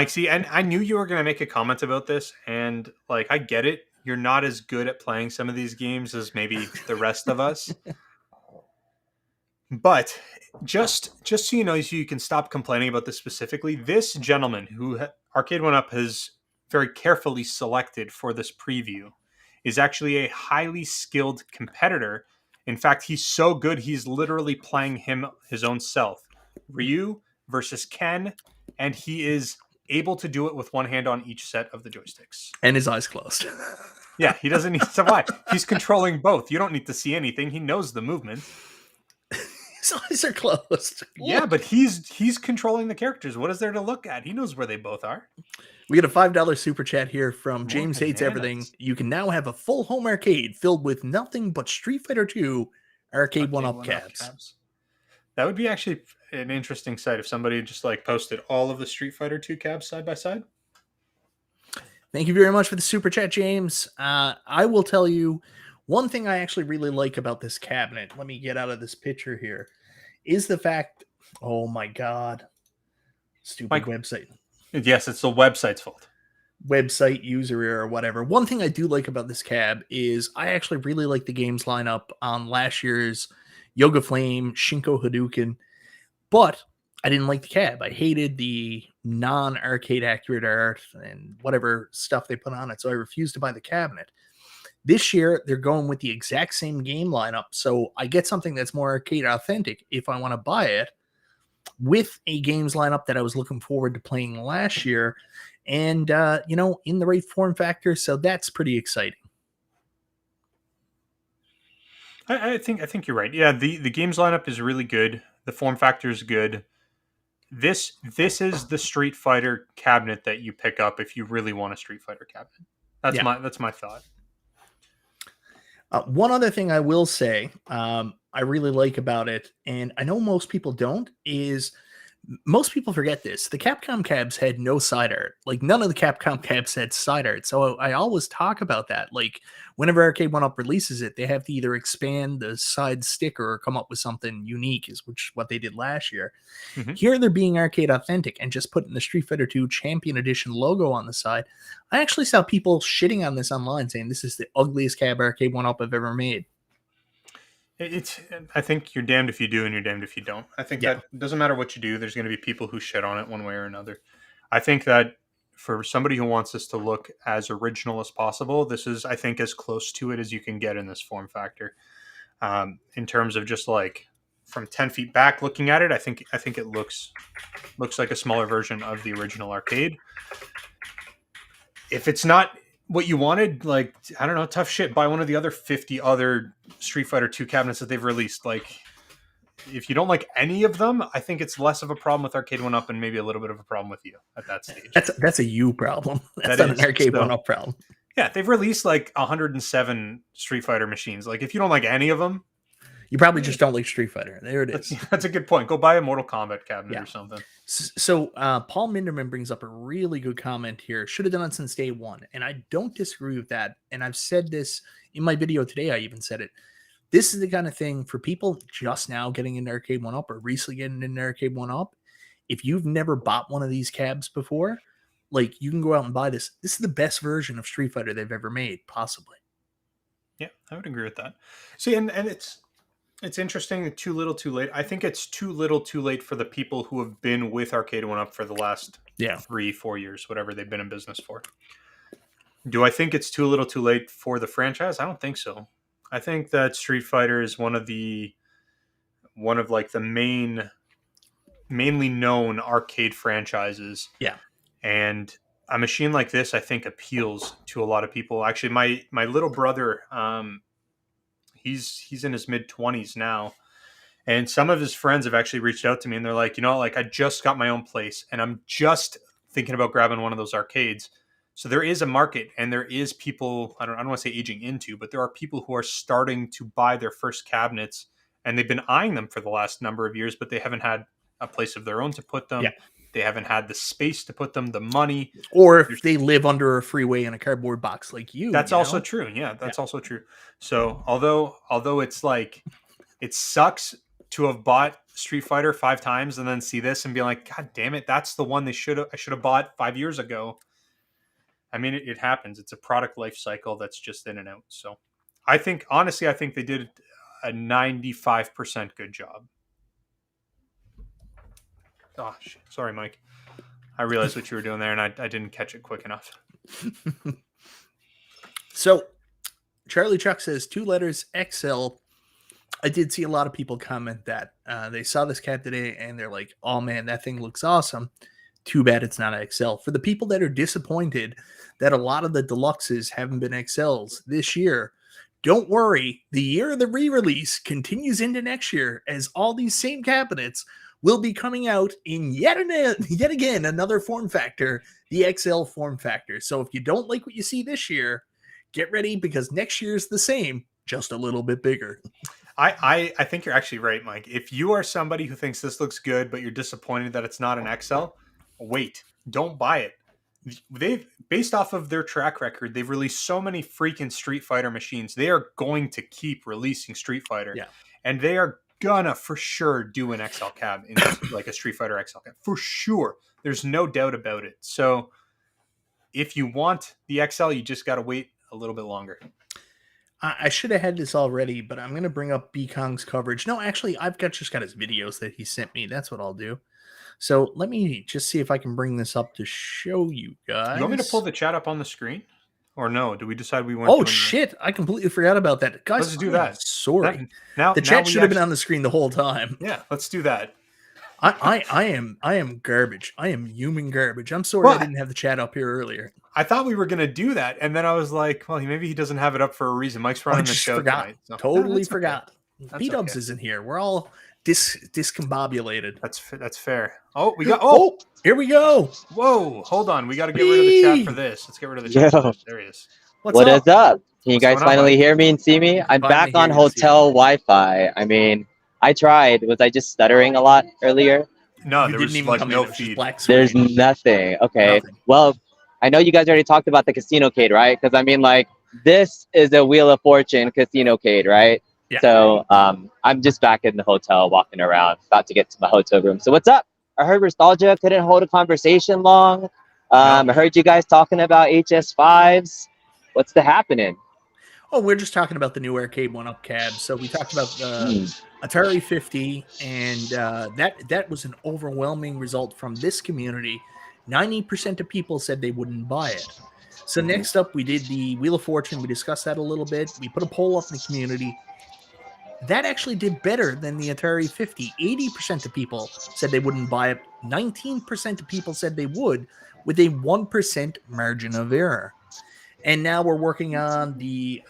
see, and I knew you were going to make a comment about this. And like, I get it. You're not as good at playing some of these games as maybe the rest of us. But just so you know, so you can stop complaining about this specifically, this gentleman who Arcade1Up has very carefully selected for this preview is actually a highly skilled competitor. In fact, he's so good, he's literally playing his own self. Ryu versus Ken, and he is able to do it with one hand on each set of the joysticks. And his eyes closed. Yeah, he doesn't need to lie. He's controlling both. You don't need to see anything. He knows the movement. His eyes are closed. Yeah, but he's controlling the characters. What is there to look at? He knows where they both are. We get a $5 super chat here from James Hates Everything. You can now have a full home arcade filled with nothing but Street Fighter 2 Arcade1Up cabs. That would be actually an interesting sight if somebody just like posted all of the Street Fighter 2 cabs side by side. Thank you very much for the super chat, James. I will tell you one thing I actually really like about this cabinet. Let me get out of this picture here. Is the fact, oh my God, stupid website. Yes, it's the website's fault. Website user error or whatever. One thing I do like about this cab is I actually really like the games lineup on last year's Yoga Flame, Shinko Hadouken, but I didn't like the cab. I hated the non-arcade accurate art and whatever stuff they put on it, so I refused to buy the cabinet. This year, they're going with the exact same game lineup, so I get something that's more arcade authentic if I want to buy it, with a games lineup that I was looking forward to playing last year, and, in the right form factor, so that's pretty exciting. I think you're right. Yeah, the games lineup is really good. The form factor is good. This is the Street Fighter cabinet that you pick up if you really want a Street Fighter cabinet. That's my thought. One other thing I will say I really like about it, and I know most people don't, is most people forget this. The Capcom cabs had no side art. Like, none of the Capcom cabs had side art. So I always talk about that. Like, whenever Arcade1Up releases it, they have to either expand the side sticker or come up with something unique, is which what they did last year. Mm-hmm. Here they're being arcade authentic and just putting the Street Fighter 2 Champion Edition logo on the side. I actually saw people shitting on this online, saying this is the ugliest cab Arcade1Up I've ever made. I think you're damned if you do and you're damned if you don't. I think that it doesn't matter what you do. There's going to be people who shit on it one way or another. I think that for somebody who wants this to look as original as possible, this is, I think, as close to it as you can get in this form factor. In terms of just like from 10 feet back looking at it, I think it looks like a smaller version of the original arcade. If it's not what you wanted, like, I don't know, tough shit. Buy one of the other 50 other Street Fighter 2 cabinets that they've released. Like, if you don't like any of them, I think it's less of a problem with Arcade1Up and maybe a little bit of a problem with you at that stage. That's a you problem. That's not an Arcade1Up problem. Yeah, they've released like 107 Street Fighter machines. Like, if you don't like any of them, you probably just don't like Street Fighter. There it is. That's a good point. Go buy a Mortal Kombat cabinet or something. So Paul Minderman brings up a really good comment here. Should have done it since day one. And I don't disagree with that. And I've said this in my video today. I even said it. This is the kind of thing for people just now getting into Arcade1Up or recently getting into Arcade1Up. If you've never bought one of these cabs before, like, you can go out and buy this. This is the best version of Street Fighter they've ever made, possibly. Yeah, I would agree with that. See, and it's interesting, too little, too late. I think it's too little, too late for the people who have been with Arcade1Up for the last 3-4 years, whatever they've been in business for. Do I think it's too little, too late for the franchise? I don't think so. I think that Street Fighter is one of the mainly known arcade franchises. Yeah. And a machine like this, I think, appeals to a lot of people. Actually, my little brother, he's in his mid-20s now, and some of his friends have actually reached out to me, and they're like, like, I just got my own place and I'm just thinking about grabbing one of those arcades. So there is a market, and there is people, I don't want to say aging into, but there are people who are starting to buy their first cabinets, and they've been eyeing them for the last number of years, but they haven't had a place of their own to put them. They haven't had the space to put them, the money. Or if they live under a freeway in a cardboard box like you. That's also true. Yeah, that's also true. So although it's like, it sucks to have bought Street Fighter 5 times and then see this and be like, God damn it, that's the one I should have bought 5 years ago. I mean, it happens. It's a product life cycle that's just in and out. So honestly, I think they did a 95% good job. Oh, shit. Sorry, Mike. I realized what you were doing there, and I didn't catch it quick enough. So, Charlie Chuck says 2 letters XL. I did see a lot of people comment that they saw this cab today, and they're like, oh, man, that thing looks awesome. Too bad it's not XL. For the people that are disappointed that a lot of the deluxes haven't been XLs this year, don't worry. The year of the re-release continues into next year, as all these same cabinets will be coming out in yet again another form factor, the XL form factor. So if you don't like what you see this year, get ready, because next year's the same, just a little bit bigger. I think you're actually right, Mike. If you are somebody who thinks this looks good, but you're disappointed that it's not an XL, wait, don't buy it. They've, based off of their track record, they've released so many freaking Street Fighter machines. They are going to keep releasing Street Fighter. Yeah. And they are gonna for sure do an XL cab, in like a Street Fighter XL cab, for sure. There's no doubt about it. So if you want the XL, you just got to wait a little bit longer. I should have had this already, but I'm going to bring up B Kong's coverage. No, actually, I've just got his videos that he sent me. That's what I'll do. So let me just see if I can bring this up to show you guys. You want me to pull the chat up on the screen? Or no? Do we decide we want? Oh shit! I completely forgot about that, guys. Let's do that. Sorry. Now the chat should have been on the screen the whole time. Yeah, let's do that. I am garbage. I am human garbage. I'm sorry I didn't have the chat up here earlier. I thought we were gonna do that, and then I was like, well, maybe he doesn't have it up for a reason. Mike's running the show tonight. So. Totally forgot. Okay. B-Dubs isn't here. We're all discombobulated. That's fair. Oh, we got. Oh, here we go. Whoa, hold on. We got to get rid of the chat for this. Let's get rid of the chat. For this. There he is. What is up? Can you guys finally hear me and see me? I'm back on hotel Wi-Fi. I mean, I tried. Was I just stuttering a lot earlier? No, You there didn't was even like come no in. It was just feed. black There's screen. nothing. Okay. Nothing. Well, I know you guys already talked about the CasinoCade, right? Because I mean, like, this is a Wheel of Fortune CasinoCade, right? Yeah. So I'm just back in the hotel, walking around, about to get to my hotel room. So what's up? I heard Nostalgia couldn't hold a conversation long. I heard you guys talking about HS5s. What's the happening? Oh, we're just talking about the new Arcade1Up cab. So we talked about the Atari 50, and that was an overwhelming result from this community. 90% of people said they wouldn't buy it. So next up, we did the Wheel of Fortune. We discussed that a little bit. We put a poll up in the community. That actually did better than the Atari 50. 80% of people said they wouldn't buy it. 19% of people said they would, with a 1% margin of error. And now we're working on the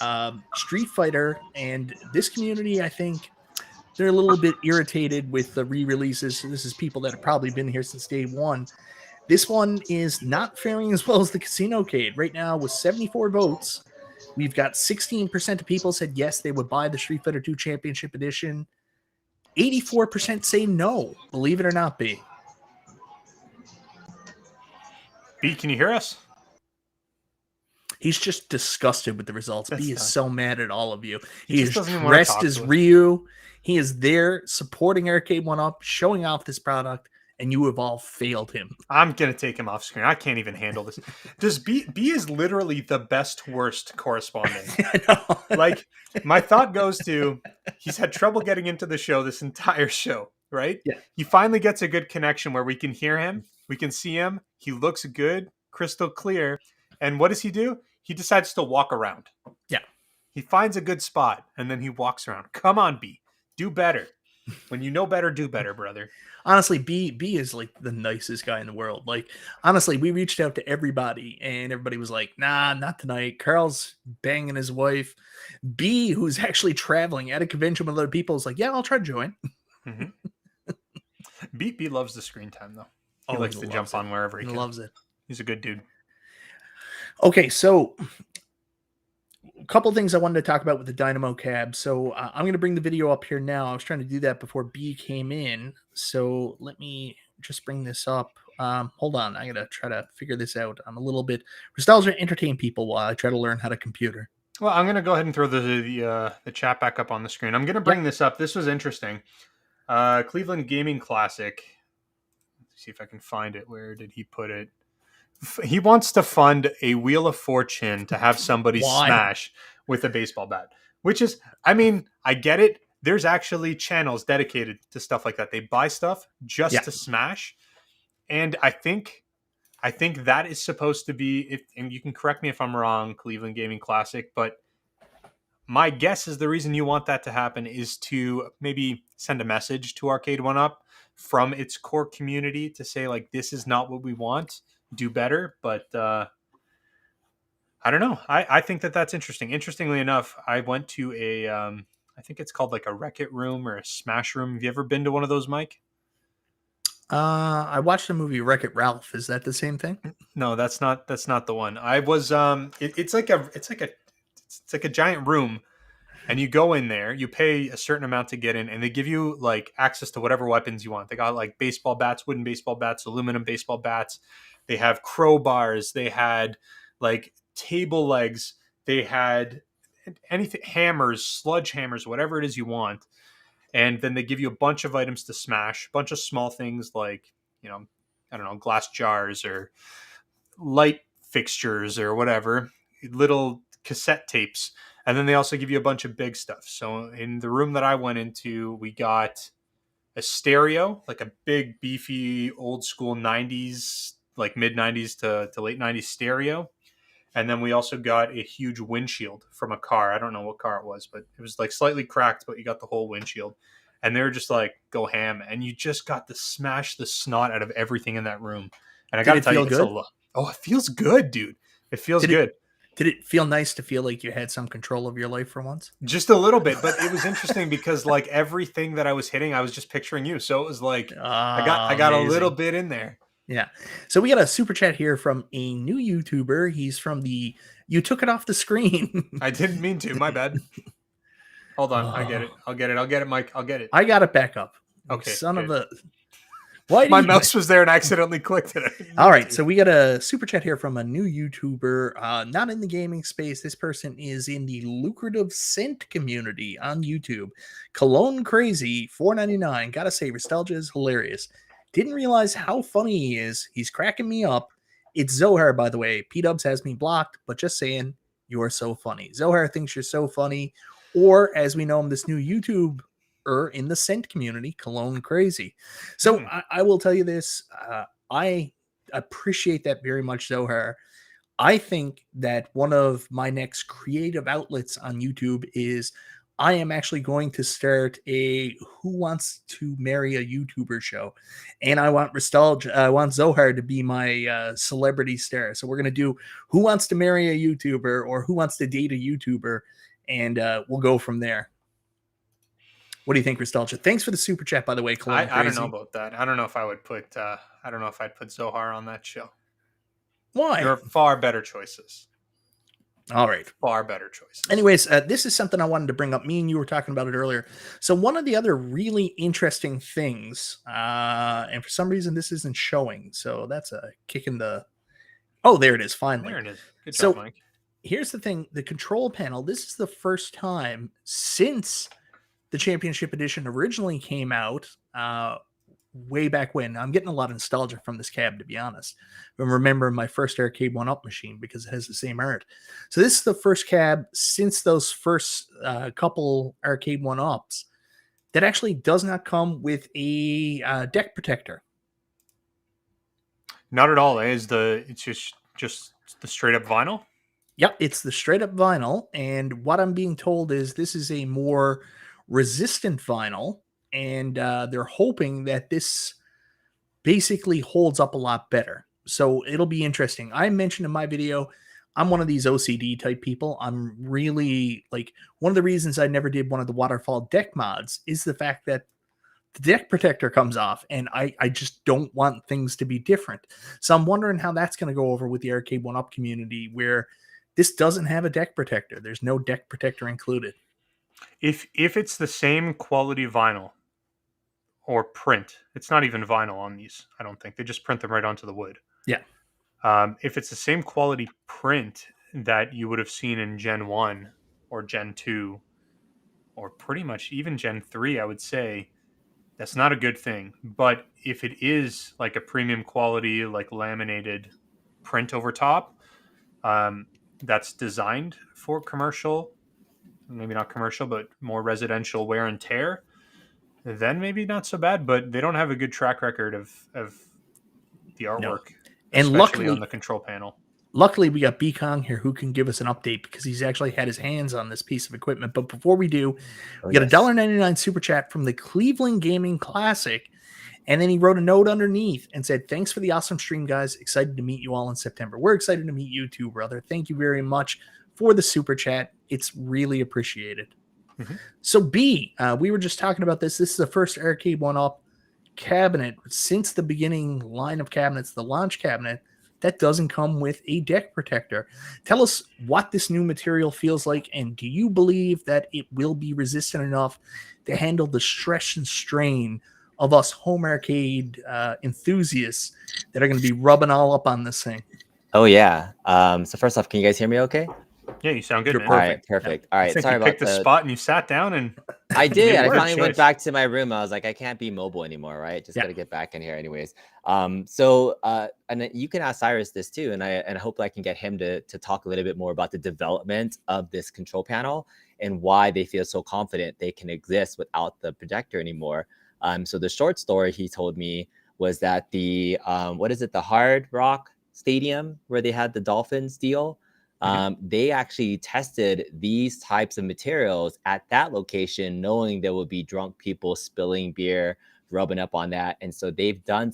Street Fighter, and this community, I think they're a little bit irritated with the re-releases. So this is people that have probably been here since day one. This one is not faring as well as the CasinoCade. Right now, with 74 votes, we've got 16% of people said yes, they would buy the Street Fighter 2 Championship Edition. 84% say no, believe it or not, B. B, can you hear us? He's just disgusted with the results. B is so mad at all of you. He is dressed as Ryu. He is there supporting Arcade1Up, showing off this product, and you have all failed him. I'm gonna take him off screen. I can't even handle this. Does B is literally the best worst correspondent. I know. Like, my thought goes to, he's had trouble getting into the show this entire show, right? Yeah. He finally gets a good connection where we can hear him, we can see him, he looks good, crystal clear. And what does he do? He decides to walk around. Yeah. He finds a good spot and then he walks around. Come on, B. Do better. When you know better, do better, brother. Honestly, B is like the nicest guy in the world. Like, honestly, we reached out to everybody and everybody was like, nah, not tonight. Carl's banging his wife. B, who's actually traveling at a convention with other people, is like, yeah, I'll try to join. Mm-hmm. B loves the screen time, though. He likes to jump on wherever he can. Loves it. He's a good dude. Okay, so a couple things I wanted to talk about with the Dynamo cab. So I'm going to bring the video up here now. I was trying to do that before B came in. So let me just bring this up. Hold on. I got to try to figure this out. I'm a little bit nostalgia entertain people while I try to learn how to computer. Well, I'm going to go ahead and throw the chat back up on the screen. I'm going to bring this up. This was interesting. Cleveland Gaming Classic. Let's see if I can find it. Where did he put it? He wants to fund a Wheel of Fortune to have somebody smash with a baseball bat, which is, I mean, I get it. There's actually channels dedicated to stuff like that. They buy stuff just to smash. And I think that is supposed to be, and you can correct me if I'm wrong, Cleveland Gaming Classic, but my guess is the reason you want that to happen is to maybe send a message to Arcade1Up from its core community to say, like, this is not what we want. Do better. But I don't know. I think that's interesting. Interestingly enough, I went to a, I think it's called like a Wreck-It room or a Smash room. Have you ever been to one of those, Mike? I watched the movie Wreck-It Ralph. Is that the same thing? No, that's not the one. I was it's like a giant room, and you go in there, you pay a certain amount to get in, and they give you like access to whatever weapons you want. They got like baseball bats, wooden baseball bats, aluminum baseball bats. They have crowbars. They had like table legs. They had anything, hammers, sludge hammers, whatever it is you want. And then they give you a bunch of items to smash, a bunch of small things like, you know, I don't know, glass jars or light fixtures or whatever, little cassette tapes. And then they also give you a bunch of big stuff. So in the room that I went into, we got a stereo, like a big, beefy, old school 90s, like mid 90s to late 90s stereo. And then we also got a huge windshield from a car. I don't know what car it was, but it was like slightly cracked, but you got the whole windshield. And they were just like, go ham. And you just got to smash the snot out of everything in that room. And I got to tell you, it feels good, dude. It feels good. Did it feel nice to feel like you had some control of your life for once? Just a little bit, but it was interesting because like everything that I was hitting, I was just picturing you. So it was like, I got a little bit in there. Yeah. So we got a super chat here from a new YouTuber. He's from you took it off the screen. I didn't mean to. My bad. Hold on. I get it. I'll get it, Mike. I'll get it. I got it back up. Okay. Son of a... Why? My mouse was there and I accidentally clicked it. All right, so we got a super chat here from a new YouTuber, not in the gaming space. This person is in the lucrative scent community on YouTube. Cologne Crazy, $4.99. Gotta say, Nostalgia is hilarious. Didn't realize how funny he is. He's cracking me up. It's Zohar, by the way. P-Dubs has me blocked, but just saying, you are so funny. Zohar thinks you're so funny, or as we know him, this new YouTuber in the scent community, Cologne Crazy. So I will tell you this. I appreciate that very much, Zohar. I think that one of my next creative outlets on YouTube is I am actually going to start a Who Wants to Marry a YouTuber show. And I want I want Zohar to be my celebrity star. So we're going to do Who Wants to Marry a YouTuber or Who Wants to Date a YouTuber. And we'll go from there. What do you think, Nostalgia? Thanks for the super chat, by the way, Cologne I don't know about that. I don't know if I would put. I don't know if I'd put Zohar on that show. Why? There are far better choices. All right. Far better choices. Anyways, this is something I wanted to bring up. Me and you were talking about it earlier. So one of the other really interesting things, and for some reason this isn't showing, so that's a kick in the. Oh, there it is. Finally, there it is. Good job, Mike. Here's the thing: the control panel. This is the first time since the Championship Edition originally came out way back when. I'm getting a lot of nostalgia from this cab, to be honest. I remember my first Arcade1Up machine because it has the same art. So this is the first cab since those first couple Arcade1Ups that actually does not come with a deck protector. Not at all. It's just the straight up vinyl. Yep, it's the straight up vinyl. And what I'm being told is this is a more resistant vinyl, and they're hoping that this basically holds up a lot better. So it'll be interesting. I mentioned in my video, I'm one of these OCD type people. I'm really like, one of the reasons I never did one of the waterfall deck mods is the fact that the deck protector comes off, and I just don't want things to be different. So I'm wondering how that's going to go over with the Arcade1Up community, where this doesn't have a deck protector. There's no deck protector included. If it's the same quality vinyl or print, it's not even vinyl on these. I don't think they just print them right onto the wood. Yeah. If it's the same quality print that you would have seen in Gen 1 or Gen 2 or pretty much even Gen 3, I would say that's not a good thing. But if it is like a premium quality, like laminated print over top, that's designed for commercial, maybe not commercial, but more residential wear and tear, then maybe not so bad. But they don't have a good track record of the artwork, no. And especially luckily on the control panel. Luckily, we got B Kong here who can give us an update because he's actually had his hands on this piece of equipment. But before we do, we got a $1.99 super chat from the Cleveland Gaming Classic. And then he wrote a note underneath and said, "Thanks for the awesome stream, guys. Excited to meet you all in September." We're excited to meet you too, brother. Thank you very much for the super chat. It's really appreciated. Mm-hmm. So B, we were just talking about this. This is the first Arcade1Up cabinet since the beginning line of cabinets, the launch cabinet, that doesn't come with a deck protector. Tell us what this new material feels like, and do you believe that it will be resistant enough to handle the stress and strain of us home arcade enthusiasts that are going to be rubbing all up on this thing? Oh, yeah. So first off, can you guys hear me okay? Yeah, you sound good, man. All right, perfect. Yeah. All right, sorry about you picked the spot and you sat down and I did. I finally went back to my room. I was like, I can't be mobile anymore, right? Just got to get back in here, anyways. And you can ask Cyrus this too, and I hope I can get him to talk a little bit more about the development of this control panel and why they feel so confident they can exist without the projector anymore. So the short story he told me was that the the Hard Rock Stadium where they had the Dolphins deal. They actually tested these types of materials at that location, knowing there would be drunk people spilling beer, rubbing up on that. And so they've done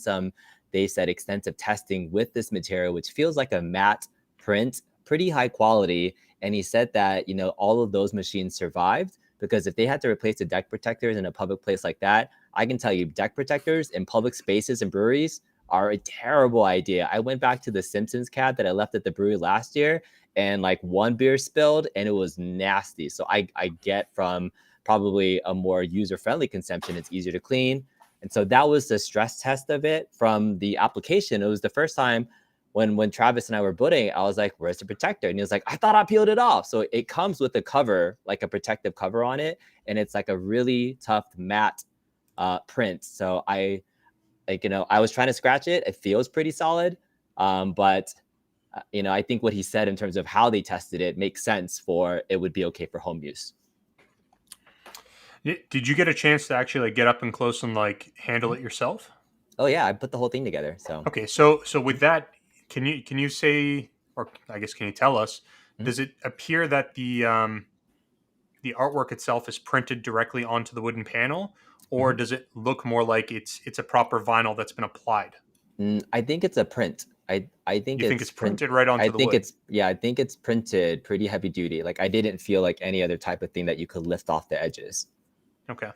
they said extensive testing with this material, which feels like a matte print, pretty high quality. And he said that, all of those machines survived because if they had to replace the deck protectors in a public place like that, I can tell you deck protectors in public spaces and breweries are a terrible idea. I went back to the Simpsons cab that I left at the brewery last year, and like one beer spilled and it was nasty. So I get from probably a more user-friendly consumption, it's easier to clean. And so that was the stress test of it from the application. It was the first time when Travis and I were building it, I was like, where's the protector? And he was like, I thought I peeled it off. So it comes with a cover, like a protective cover on it. And it's like a really tough matte print. So I was trying to scratch it. It feels pretty solid. But I think what he said in terms of how they tested it makes sense for it would be okay for home use. Did you get a chance to actually like get up and close and like handle it yourself? Oh yeah, I put the whole thing together. So okay, so with that, can you say, or I guess can you tell us, does it appear that the artwork itself is printed directly onto the wooden panel, or does it look more like it's a proper vinyl that's been applied? I think it's a print. I think you think it's printed right onto the wood? I think it's printed pretty heavy duty. Like I didn't feel like any other type of thing that you could lift off the edges. Okay.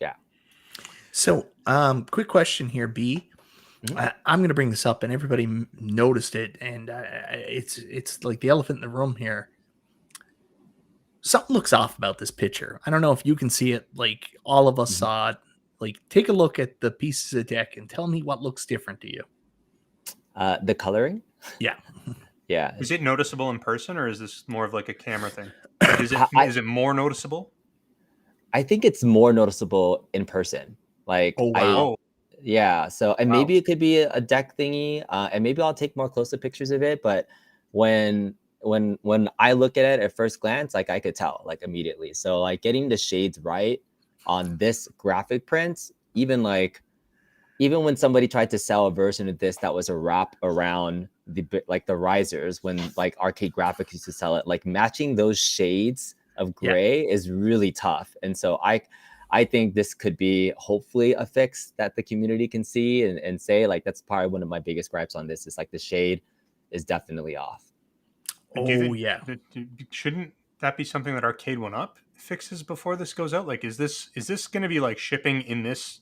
Yeah. So, quick question here, B. I'm going to bring this up, and everybody noticed it, and it's like the elephant in the room here. Something looks off about this picture. I don't know if you can see it. Like all of us saw it. Like, take a look at the pieces of deck and tell me what looks different to you. The coloring. Yeah. Yeah. Is it noticeable in person, or is this more of like a camera thing? Like, is it more noticeable? I think it's more noticeable in person. Like, oh wow. Yeah. So, and maybe it could be a deck thingy, and maybe I'll take more closer pictures of it. But when I look at it at first glance, like I could tell like immediately. So like getting the shades right on this graphic print, even when somebody tried to sell a version of this that was a wrap around the risers, when like Arcade Graphics used to sell it, like matching those shades of gray is really tough. And so I think this could be hopefully a fix that the community can see and say, like, that's probably one of my biggest gripes on this is like the shade is definitely off. Shouldn't that be something that Arcade1Up fixes before this goes out? Like, is this going to be like shipping in this,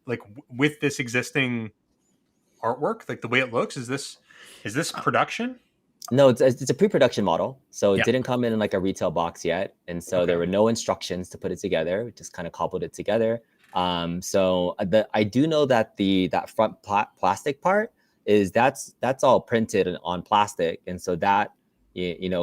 like with this existing artwork, like the way it looks? Is this production? No, it's a pre-production model, so it didn't come in like a retail box yet, and so there were no instructions to put it together. We just kind of cobbled it together. So I do know that that front plastic part is that's all printed on plastic, and so that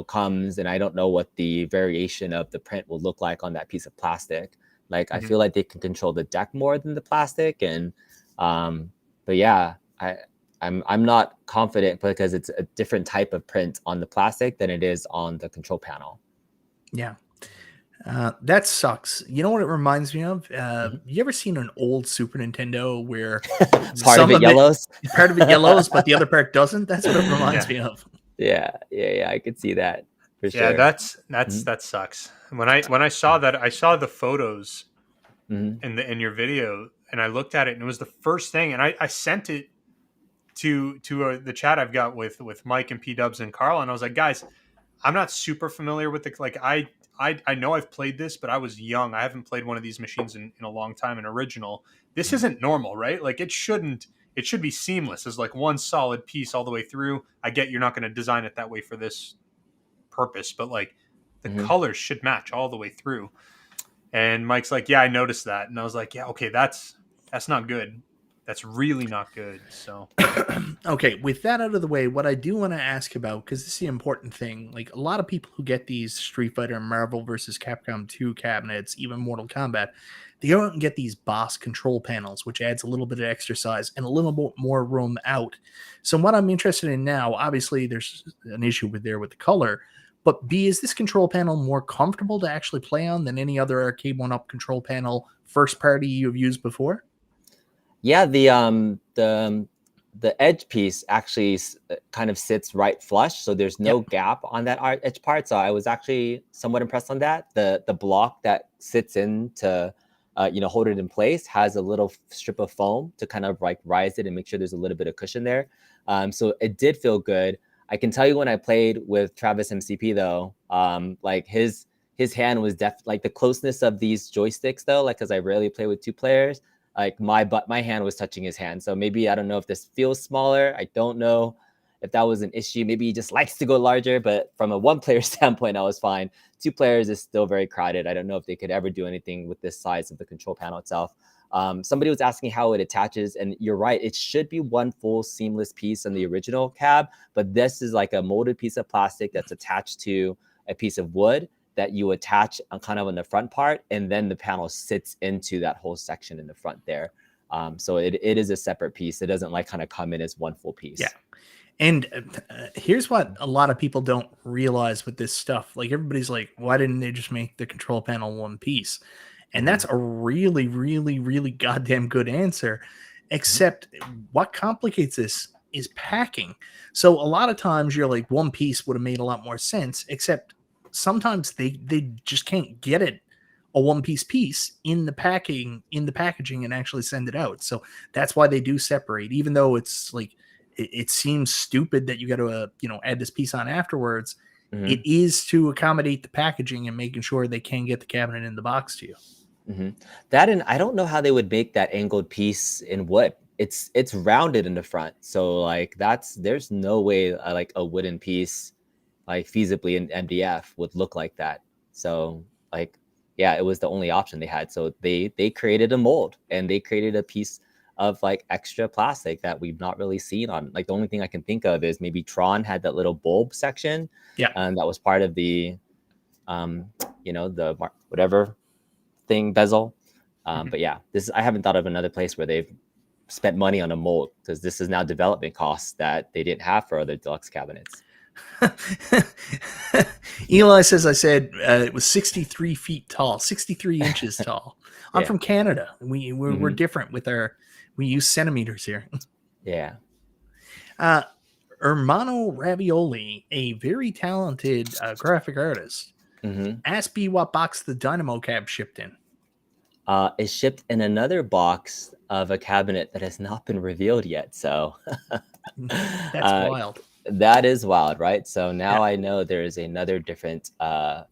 comes, and I don't know what the variation of the print will look like on that piece of plastic. Like I feel like they can control the deck more than the plastic, and but yeah, I'm not confident because it's a different type of print on the plastic than it is on the control panel. Yeah. That sucks. You know what it reminds me of? You ever seen an old Super Nintendo where part of it yellows, but the other part doesn't? That's what it reminds me of. Yeah. I could see that for sure. Yeah, that sucks. When I saw that, I saw the photos in your video, and I looked at it, and it was the first thing, and I sent it to the chat I've got with Mike and P Dubs and Carl, and I was like, guys, I'm not super familiar with I know I've played this, but I was young. I haven't played one of these machines in a long time. An original. This isn't normal, right? Like it should be seamless as like one solid piece all the way through. I get you're not going to design it that way for this purpose, but like the colors should match all the way through. And Mike's like, yeah, I noticed that. And I was like, yeah, okay, that's not good. That's really not good. So, okay, with that out of the way, what I do want to ask about, because this is the important thing, like a lot of people who get these Street Fighter and Marvel vs. Capcom 2 cabinets, even Mortal Kombat, they go out and get these Boss control panels, which adds a little bit of extra size and a little bit more room out. So what I'm interested in now, obviously there's an issue with the color, but B, is this control panel more comfortable to actually play on than any other Arcade1Up control panel first party you've used before? Yeah, the edge piece actually kind of sits right flush, so there's no gap on that edge part. So I was actually somewhat impressed on that. The block that sits in to hold it in place has a little strip of foam to kind of like rise it and make sure there's a little bit of cushion there. So it did feel good. I can tell you when I played with Travis MCP though, like his hand was like the closeness of these joysticks though, like because I rarely play with two players. Like my hand was touching his hand. So maybe, I don't know if this feels smaller. I don't know if that was an issue. Maybe he just likes to go larger, but from a one player standpoint, I was fine. Two players is still very crowded. I don't know if they could ever do anything with this size of the control panel itself. Somebody was asking how it attaches, and you're right. It should be one full seamless piece in the original cab, but this is like a molded piece of plastic that's attached to a piece of wood that you attach on kind of on the front part, and then the panel sits into that whole section in the front there. So it is a separate piece. It doesn't like kind of come in as one full piece. Yeah. And here's what a lot of people don't realize with this stuff. Like everybody's like, why didn't they just make the control panel one piece? And that's a really, really, really goddamn good answer. Except what complicates this is packing. So a lot of times you're like, one piece would have made a lot more sense, except sometimes they just can't get it a one piece in the packaging and actually send it out. So that's why they do separate, even though it's like, it seems stupid that you got to, add this piece on afterwards. It is to accommodate the packaging and making sure they can get the cabinet in the box to you. That, and I don't know how they would make that angled piece in wood. It's rounded in the front, so like there's no way like a wooden piece, like feasibly in MDF, would look like that. So like, yeah, it was the only option they had. So they created a mold, and they created a piece of like extra plastic that we've not really seen on. Like the only thing I can think of is maybe Tron had that little bulb section, and that was part of the, the whatever thing bezel. But yeah, I haven't thought of another place where they've spent money on a mold, because this is now development costs that they didn't have for other deluxe cabinets. Eli says, I said it was 63 feet tall, 63 inches tall. I'm from Canada. We're different with we use centimeters here. Yeah. Hermano Ravioli, a very talented graphic artist, asked me what box the Dynamo cab shipped in. It shipped in another box of a cabinet that has not been revealed yet. So that's wild. That is wild, right? So now I know there is another different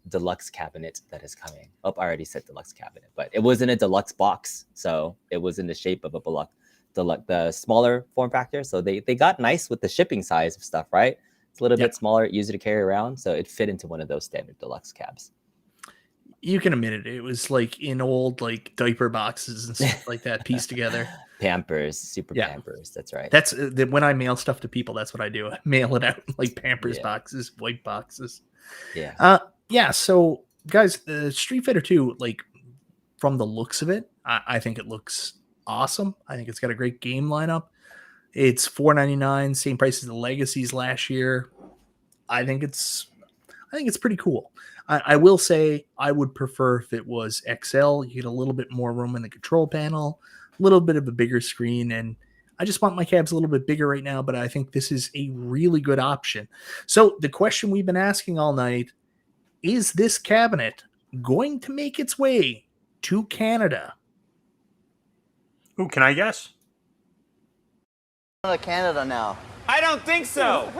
deluxe cabinet that is coming. Oh, I already said deluxe cabinet, but it was in a deluxe box. So it was in the shape of a deluxe, the smaller form factor. So they got nice with the shipping size of stuff, right? It's a little bit smaller, easier to carry around. So it fit into one of those standard deluxe cabs. You can admit it. It was like in old like diaper boxes and stuff like that pieced together. Pampers, Pampers. That's right. That's when I mail stuff to people. That's what I do. I mail it out like Pampers boxes, white boxes. Yeah. So guys, Street Fighter 2, like from the looks of it, I think it looks awesome. I think it's got a great game lineup. It's $4.99, same price as the Legacies last year. I think it's pretty cool. I will say I would prefer if it was XL. You get a little bit more room in the control panel, a little bit of a bigger screen, and I just want my cabs a little bit bigger right now, but I think this is a really good option. So the question we've been asking all night, is this cabinet going to make its way to Canada? Ooh, can I guess? To Canada now. I don't think so.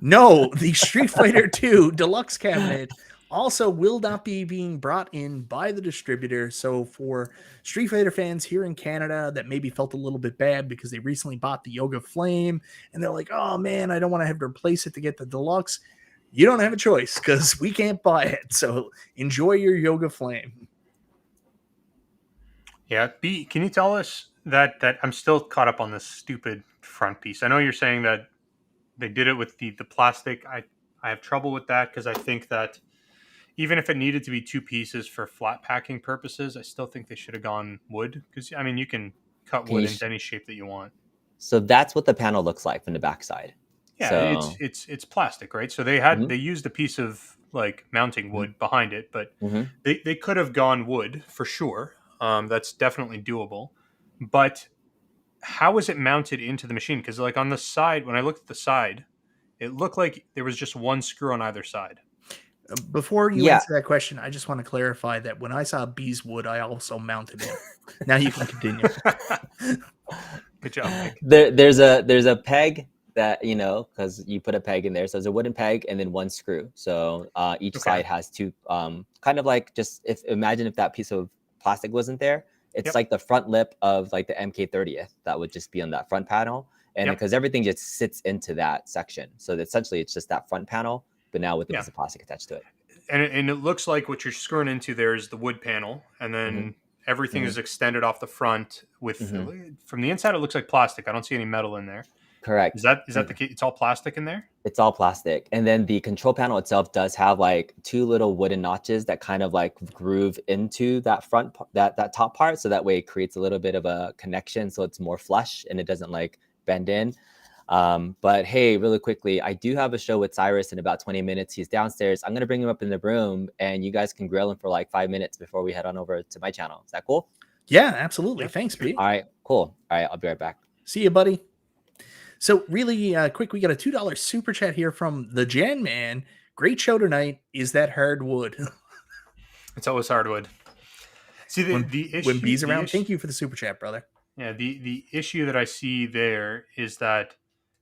No, the Street Fighter 2 Deluxe cabinet also will not be being brought in by the distributor. So for Street Fighter fans here in Canada that maybe felt a little bit bad because they recently bought the Yoga Flame and they're like, oh man, I don't want to have to replace it to get the Deluxe. You don't have a choice because we can't buy it. So enjoy your Yoga Flame. Yeah, B, can you tell us that I'm still caught up on this stupid front piece? I know you're saying that they did it with the plastic. I have trouble with that because I think that even if it needed to be two pieces for flat packing purposes, I still think they should have gone wood, because I mean you can cut wood into any shape that you want. So that's what the panel looks like from the backside. Yeah, so it's plastic, right? So they used a piece of like mounting wood behind it, but they could have gone wood for sure. That's definitely doable. But how is it mounted into the machine? Because like on the side, when I looked at the side, it looked like there was just one screw on either side. Before you answer that question, I just want to clarify that when I saw Beeswood, I also mounted it. Now you can continue. Good job, Mike. There's a peg that, because you put a peg in there. So there's a wooden peg and then one screw. So each side has two, kind of like imagine if that piece of plastic wasn't there. It's like the front lip of like the MK30th that would just be on that front panel. and because everything just sits into that section. So essentially, it's just that front panel, but now with a piece of plastic attached to it. And it looks like what you're screwing into there is the wood panel, and then everything is extended off the front with from the inside. It looks like plastic. I don't see any metal in there. Correct. Is that the case? It's all plastic in there? It's all plastic. And then the control panel itself does have like 2 little wooden notches that kind of like groove into that that top part. So that way it creates a little bit of a connection. So it's more flush and it doesn't like bend in. But hey, really quickly, I do have a show with Cyrus in about 20 minutes. He's downstairs. I'm going to bring him up in the room and you guys can grill him for like 5 minutes before we head on over to my channel. Is that cool? Yeah, absolutely. Thanks, Pete. All right, cool. All right, I'll be right back. See you, buddy. So really quick, we got a $2 super chat here from the Jan Man. Great show tonight. Is that hardwood? It's always hardwood. See, the issue when B's around. Thank you for the super chat, brother. Yeah, the issue that I see there is that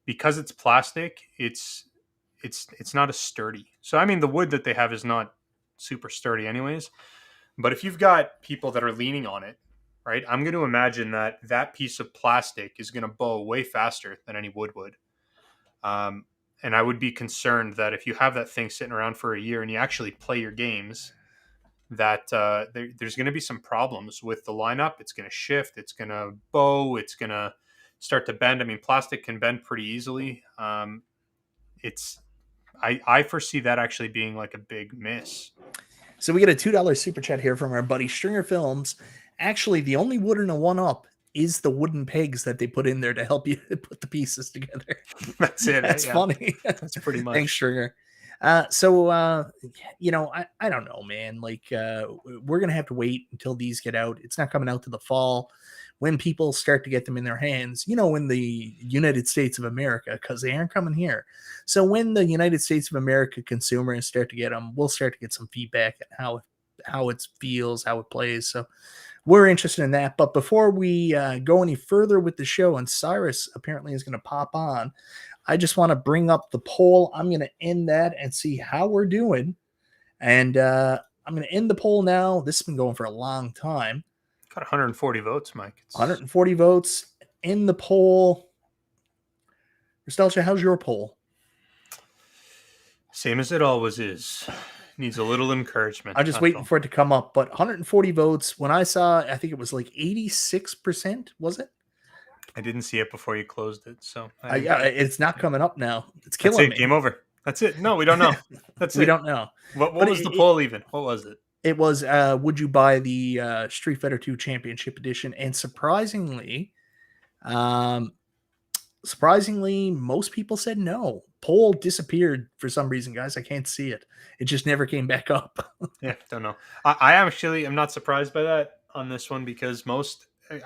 because it's plastic, it's not as sturdy. So I mean, the wood that they have is not super sturdy, anyways. But if you've got people that are leaning on it, right? I'm going to imagine that piece of plastic is going to bow way faster than any wood would. And I would be concerned that if you have that thing sitting around for a year and you actually play your games, that there's going to be some problems with the lineup. It's going to shift. It's going to bow. It's going to start to bend. I mean, plastic can bend pretty easily. I foresee that actually being like a big miss. So we get a $2 super chat here from our buddy Stringer Films. Actually, the only wood in a 1-up is the wooden pegs that they put in there to help you put the pieces together. That's it. That's funny. That's pretty much. Thanks, Stringer. So you know, I don't know, man. Like, we're gonna have to wait until these get out. It's not coming out to the fall when people start to get them in their hands. You know, in the United States of America, because they aren't coming here. So when the United States of America consumers start to get them, we'll start to get some feedback on how it feels, how it plays. So we're interested in that. But before we go any further with the show, and Cyrus apparently is going to pop on, I just want to bring up the poll. I'm going to end that and see how we're doing. And I'm going to end the poll now. This has been going for a long time. Got 140 votes, Mike. 140 votes in the poll. Nostalgia, how's your poll? Same as it always is. Needs a little encouragement. I'm just waiting for it to come up. But 140 votes. When I saw, I think it was like 86%, was it? I didn't see it before you closed it. So yeah, it's not coming up now. It's killing me. Game over. That's it. No, we don't know. That's we don't know. What was the poll even? What was it? It was, would you buy the Street Fighter 2 Championship Edition? And surprisingly, most people said no. Poll disappeared for some reason, guys. I can't see it. It just never came back up. Yeah, don't know. I actually am not surprised by that on this one because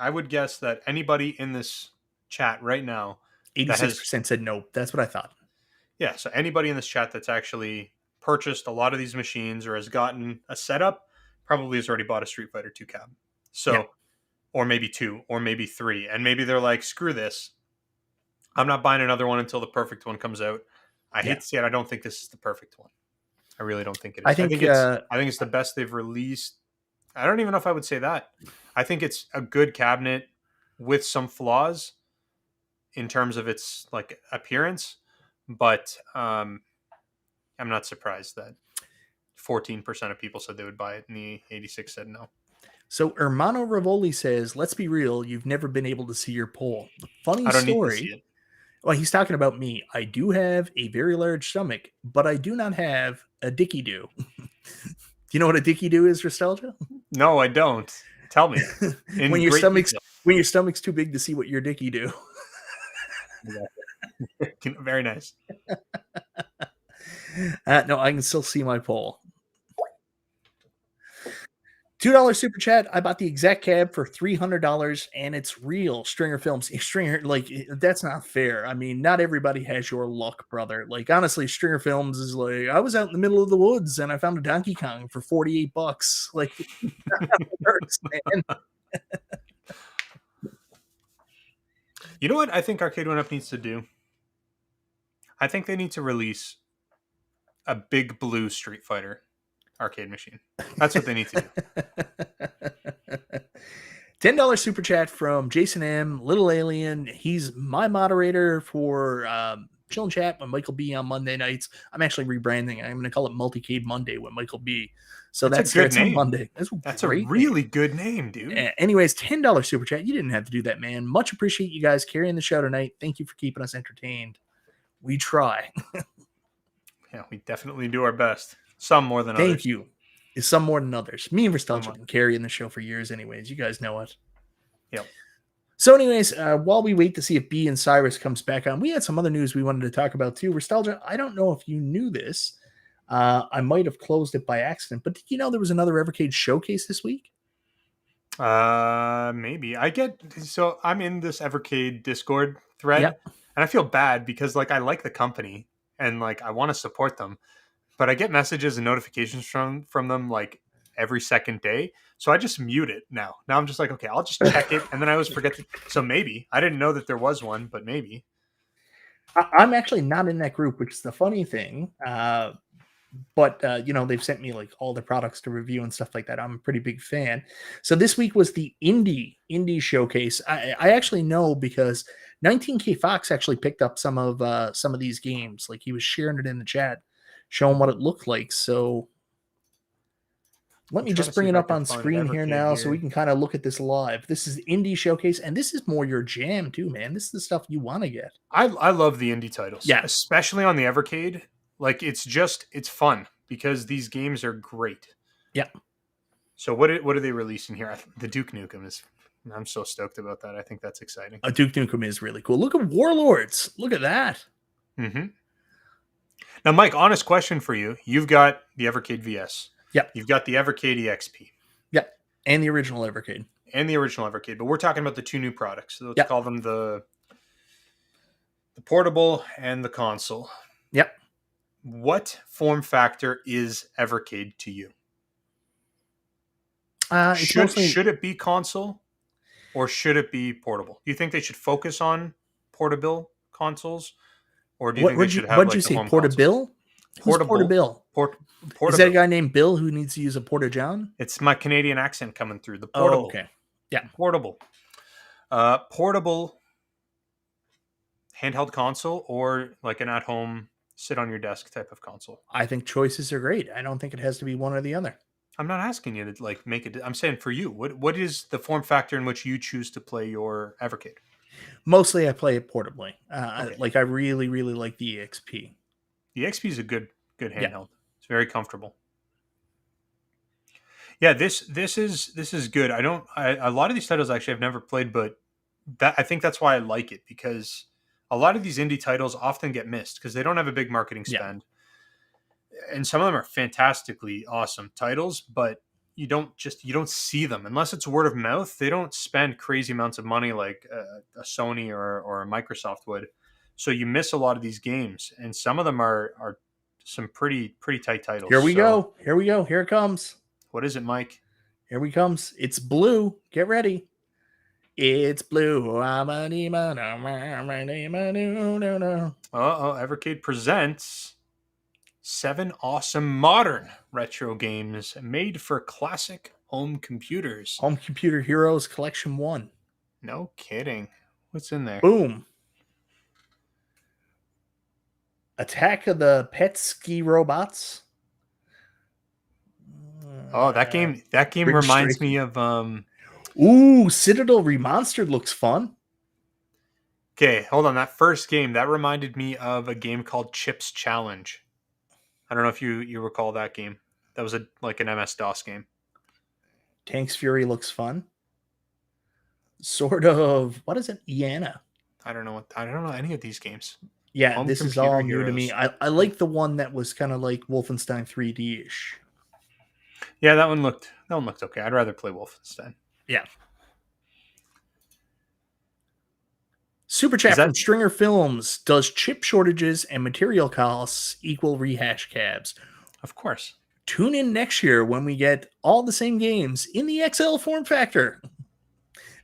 I would guess that anybody in this chat right now, 86% said no. That's what I thought. Yeah, so anybody in this chat that's actually purchased a lot of these machines or has gotten a setup probably has already bought a Street Fighter 2 cab. So, yeah. Or maybe 2, or maybe 3. And maybe they're like, screw this. I'm not buying another one until the perfect one comes out. I hate to say it. I don't think this is the perfect one. I really don't think it is. I think it's the best they've released. I don't even know if I would say that. I think it's a good cabinet with some flaws in terms of its like appearance, but I'm not surprised that 14% of people said they would buy it, and the 86 said no. So Hermano Rivoli says, "Let's be real. You've never been able to see your poll." Funny story. Need to see it. Well, he's talking about me. I do have a very large stomach, but I do not have a dicky do. Do you know what a dicky do is, Nostalgia? No, I don't. Tell me. when your stomach's too big to see what your dicky do. Very nice. No, I can still see my poll. $2 super chat. I bought the exact cab for $300 and it's real. Stringer Films. Stringer, like, that's not fair. I mean, not everybody has your luck, brother. Like, honestly, Stringer Films is like, I was out in the middle of the woods and I found a Donkey Kong for $48. Like, that's how it works, man. You know what I think Arcade1Up needs to do? I think they need to release a big blue Street Fighter arcade machine. That's what they need to do. $10 super chat from Jason M. Little Alien. He's my moderator for Chill and Chat with Michael B on Monday nights. I'm actually rebranding. I'm going to call it Multicade Monday with Michael B. So That's that a good starts on name. Monday. That's a great really name. good name, dude. Anyways, $10 super chat. You didn't have to do that, man. Much appreciate you guys carrying the show tonight. Thank you for keeping us entertained. We try. Yeah, we definitely do our best. Some more than others. Thank you. Is some more than others. Me and Nostalgia Some more. been carrying the show for years anyways. You guys know it. Yep. So anyways, while we wait to see if B and Cyrus comes back on, we had some other news we wanted to talk about too. Nostalgia, I don't know if you knew this. I might have closed it by accident, but did you know there was another Evercade showcase this week? Maybe. So I'm in this Evercade Discord thread, Yep. and I feel bad because like I like the company and like I want to support them, but I get messages and notifications from them like every second day. So I just mute it now. Now I'm just like, okay, I'll just check it, and then I always forget to. So maybe I didn't know that there was one, but maybe. I'm actually not in that group, which is the funny thing. But they've sent me like all the products to review and stuff like that. I'm a pretty big fan. So this week was the indie showcase. I actually know because 19K Fox actually picked up some of these games. Like he was sharing it in the chat, showing what it looked like. So let me just bring it up on screen here now so we can kind of look at this live. This is the indie showcase, and this is more your jam too, man. This is the stuff you want to get. I love the indie titles, especially on the Evercade. Like it's fun because these games are great. Yeah. So what are they releasing here? The Duke Nukem is. I'm so stoked about that. I think that's exciting. A Duke Nukem is really cool. Look at Warlords. Look at that. Mm-hmm. Now, Mike, honest question for you. You've got the Evercade VS. Yep. You've got the Evercade EXP. Yep. And the original Evercade. But we're talking about the two new products. So let's call them the portable and the console. Yep. What form factor is Evercade to you? Should it be console or should it be portable? Do you think they should focus on portable consoles, or do you think they should have? What'd you say? Portable? Portable. Portable. Is that a guy named Bill who needs to use a Porta John? It's my Canadian accent coming through. The portable. Oh, okay. Yeah. Portable. Portable handheld console or like an at-home sit on your desk type of console? I think choices are great. I don't think it has to be one or the other. I'm not asking you to like make it. I'm saying for you, what is the form factor in which you choose to play your Evercade? Mostly I play it portably. I really, really like the EXP. The EXP is a good handheld. Yeah. It's very comfortable. Yeah, this is good. A lot of these titles actually I've never played, but I think that's why I like it, because a lot of these indie titles often get missed because they don't have a big marketing spend. Yeah. And some of them are fantastically awesome titles, but you don't see them unless it's word of mouth. They don't spend crazy amounts of money like a Sony or a Microsoft would. So you miss a lot of these games, and some of them are some pretty tight titles. Here we go. Here it comes. What is it, Mike? Here we comes. It's blue. Get ready. It's blue. Evercade presents 7 awesome modern retro games made for classic home computers. Home Computer Heroes Collection 1. No kidding. What's in there? Boom. Attack of the Pet Ski Robots. Oh, that game reminds me of Citadel Remonstered looks fun. Okay, hold on. That first game, that reminded me of a game called Chips Challenge. I don't know if you recall that game. That was like an MS-DOS game. Tanks Fury looks fun. Sort of, what is it? Iana. I don't know any of these games. Yeah, Home this is all new to me. I like the one that was kind of like Wolfenstein 3D-ish. Yeah, that one looked okay. I'd rather play Wolfenstein. Yeah. Super chat from Stringer Films. Does chip shortages and material costs equal rehash cabs? Of course. Tune in next year when we get all the same games in the XL form factor.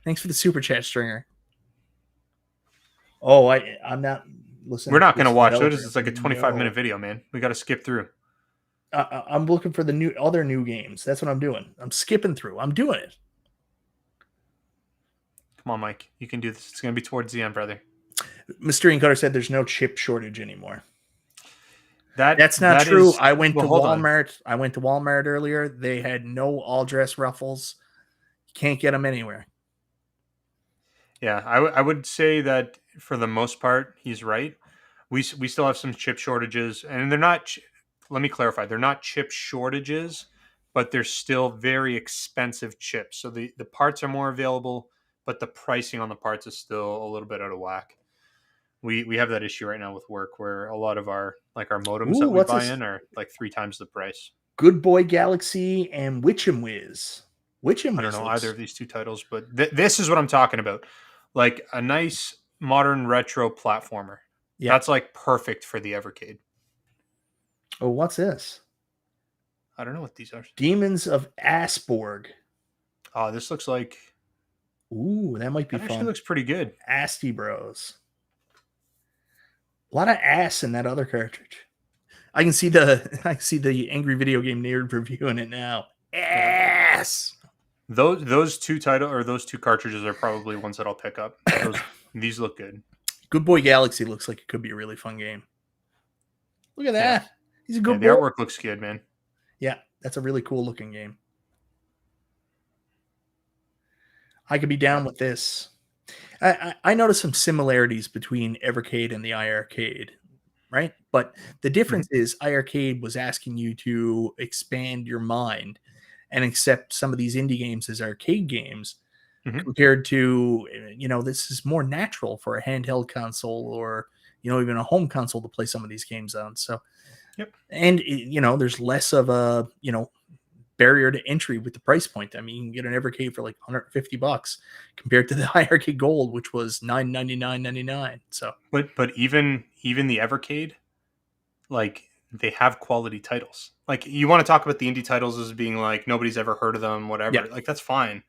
Thanks for the super chat, Stringer. Oh, I'm not listening. We're not going to watch it. It's like a 25-minute video, man. We got to skip through. I'm looking for the other new games. That's what I'm doing. I'm skipping through. I'm doing it. Come on, Mike. You can do this. It's going to be towards the end, brother. Mystery Encoder said there's no chip shortage anymore. That's not true. Is, I went to hold on. Walmart. I went to Walmart earlier. They had no all dress ruffles. You can't get them anywhere. Yeah, I would say that for the most part, he's right. We still have some chip shortages, and they're not. Let me clarify: they're not chip shortages, but they're still very expensive chips. So the parts are more available, but the pricing on the parts is still a little bit out of whack. We have that issue right now with work, where a lot of our modems that we buy in are like 3 times the price. Good Boy Galaxy and Witchem Whiz. I don't know either of these two titles, but this is what I'm talking about. Like a nice modern retro platformer. Yeah. That's like perfect for the Evercade. Oh, what's this? I don't know what these are. Demons of Asborg. Oh, this looks like... Ooh, that might be fun. Actually looks pretty good. Asti Bros. A lot of ass in that other cartridge. I can see the Angry Video Game Nerd reviewing it now. Ass. Those two cartridges are probably ones that I'll pick up. These look good. Good Boy Galaxy looks like it could be a really fun game. Look at that. Yeah. He's a good boy. The artwork looks good, man. Yeah, that's a really cool looking game. I could be down with this. I noticed some similarities between Evercade and the iArcade, right? But the difference is iArcade was asking you to expand your mind and accept some of these indie games as arcade games compared to, this is more natural for a handheld console or, even a home console to play some of these games on. So, and, there's less of a, barrier to entry with the price point. I mean, you can get an Evercade for like $150 compared to the iArcade Gold, which was $999.99. So, but even the Evercade, like, they have quality titles. Like, you want to talk about the indie titles as being like nobody's ever heard of them, whatever. Yeah. Like, that's fine.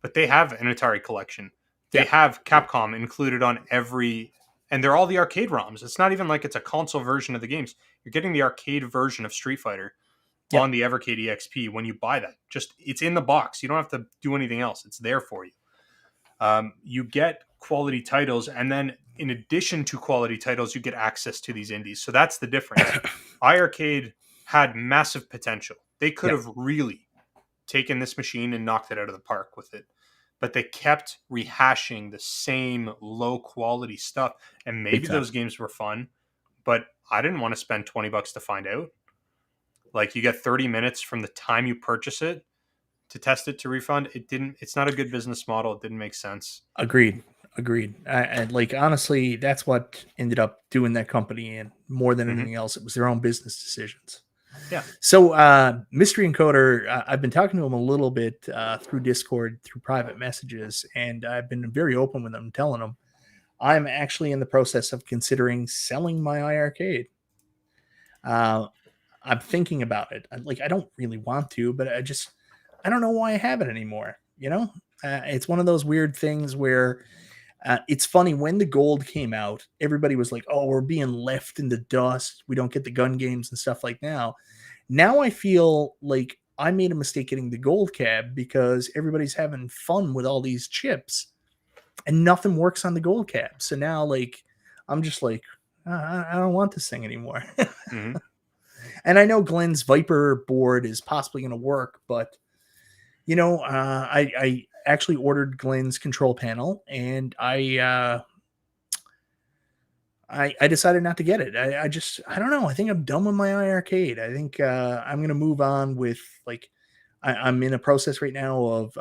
But they have an Atari collection. They have Capcom included on every, and they're all the arcade ROMs. It's not even like it's a console version of the games. You're getting the arcade version of Street Fighter on the Evercade EXP when you buy that. Just, it's in the box. You don't have to do anything else. It's there for you. You get quality titles, and then in addition to quality titles, you get access to these indies. So that's the difference. iArcade had massive potential. They could have really taken this machine and knocked it out of the park with it. But they kept rehashing the same low quality stuff. And maybe those games were fun, but I didn't want to spend $20 to find out. Like, you get 30 minutes from the time you purchase it to test it to refund. It's not a good business model. It didn't make sense. Agreed. And like, honestly, that's what ended up doing that company. And more than anything else, it was their own business decisions. Yeah. So Mystery Encoder, I've been talking to him a little bit through Discord, through private messages, and I've been very open with him, telling him I'm actually in the process of considering selling my iArcade. I'm thinking about it. I don't really want to, but I don't know why I have it anymore. It's one of those weird things where it's funny, when the Gold came out, everybody was like, oh, we're being left in the dust. We don't get the gun games and stuff like now. Now I feel like I made a mistake getting the Gold cab because everybody's having fun with all these chips and nothing works on the Gold cab. So now, like, I'm just like, I don't want this thing anymore. And I know Glenn's Viper board is possibly going to work, but I actually ordered Glenn's control panel, and I decided not to get it. I don't know. I think I'm done with my iArcade. I think I'm going to move on with, like, I'm in a process right now of,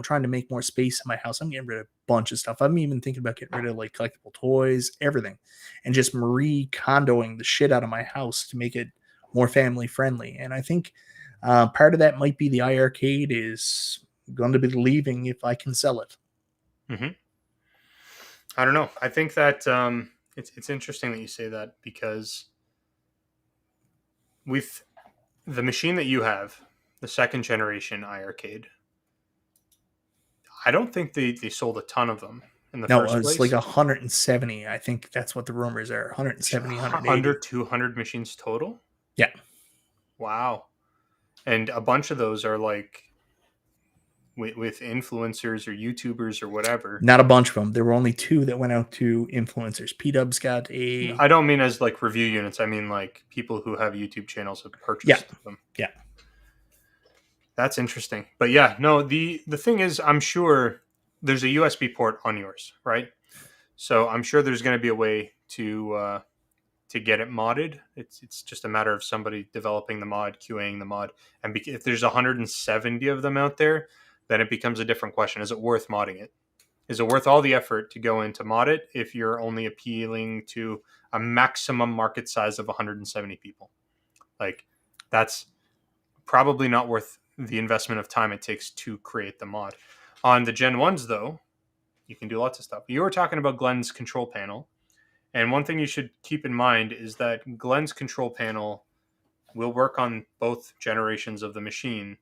trying to make more space in my house. I'm getting rid of a bunch of stuff. I'm even thinking about getting rid of, like, collectible toys, everything, and just re-condoing the shit out of my house to make it more family friendly. And I think part of that might be the iArcade is going to be leaving if I can sell it. I don't know. I think that it's interesting that you say that, because with the machine that you have, the second generation iArcade, I don't think they sold a ton of them in the first place. No, it's like 170. I think that's what the rumors are. 170, 180. Under 200 machines total? Yeah. Wow. And a bunch of those are like with influencers or YouTubers or whatever. Not a bunch of them. There were only 2 that went out to influencers. P-Dubs got a... I don't mean as like review units. I mean like people who have YouTube channels have purchased them. Yeah. That's interesting. But yeah, no, the thing is, I'm sure there's a USB port on yours, right? So I'm sure there's going to be a way to get it modded. It's just a matter of somebody developing the mod, QAing the mod, and if there's 170 of them out there, then it becomes a different question. Is it worth modding it? Is it worth all the effort to go into mod it if you're only appealing to a maximum market size of 170 people? Like, that's probably not worth the investment of time it takes to create the mod. On the Gen 1s, though, you can do lots of stuff. You were talking about Glenn's control panel. And one thing you should keep in mind is that Glenn's control panel will work on both generations of the machine.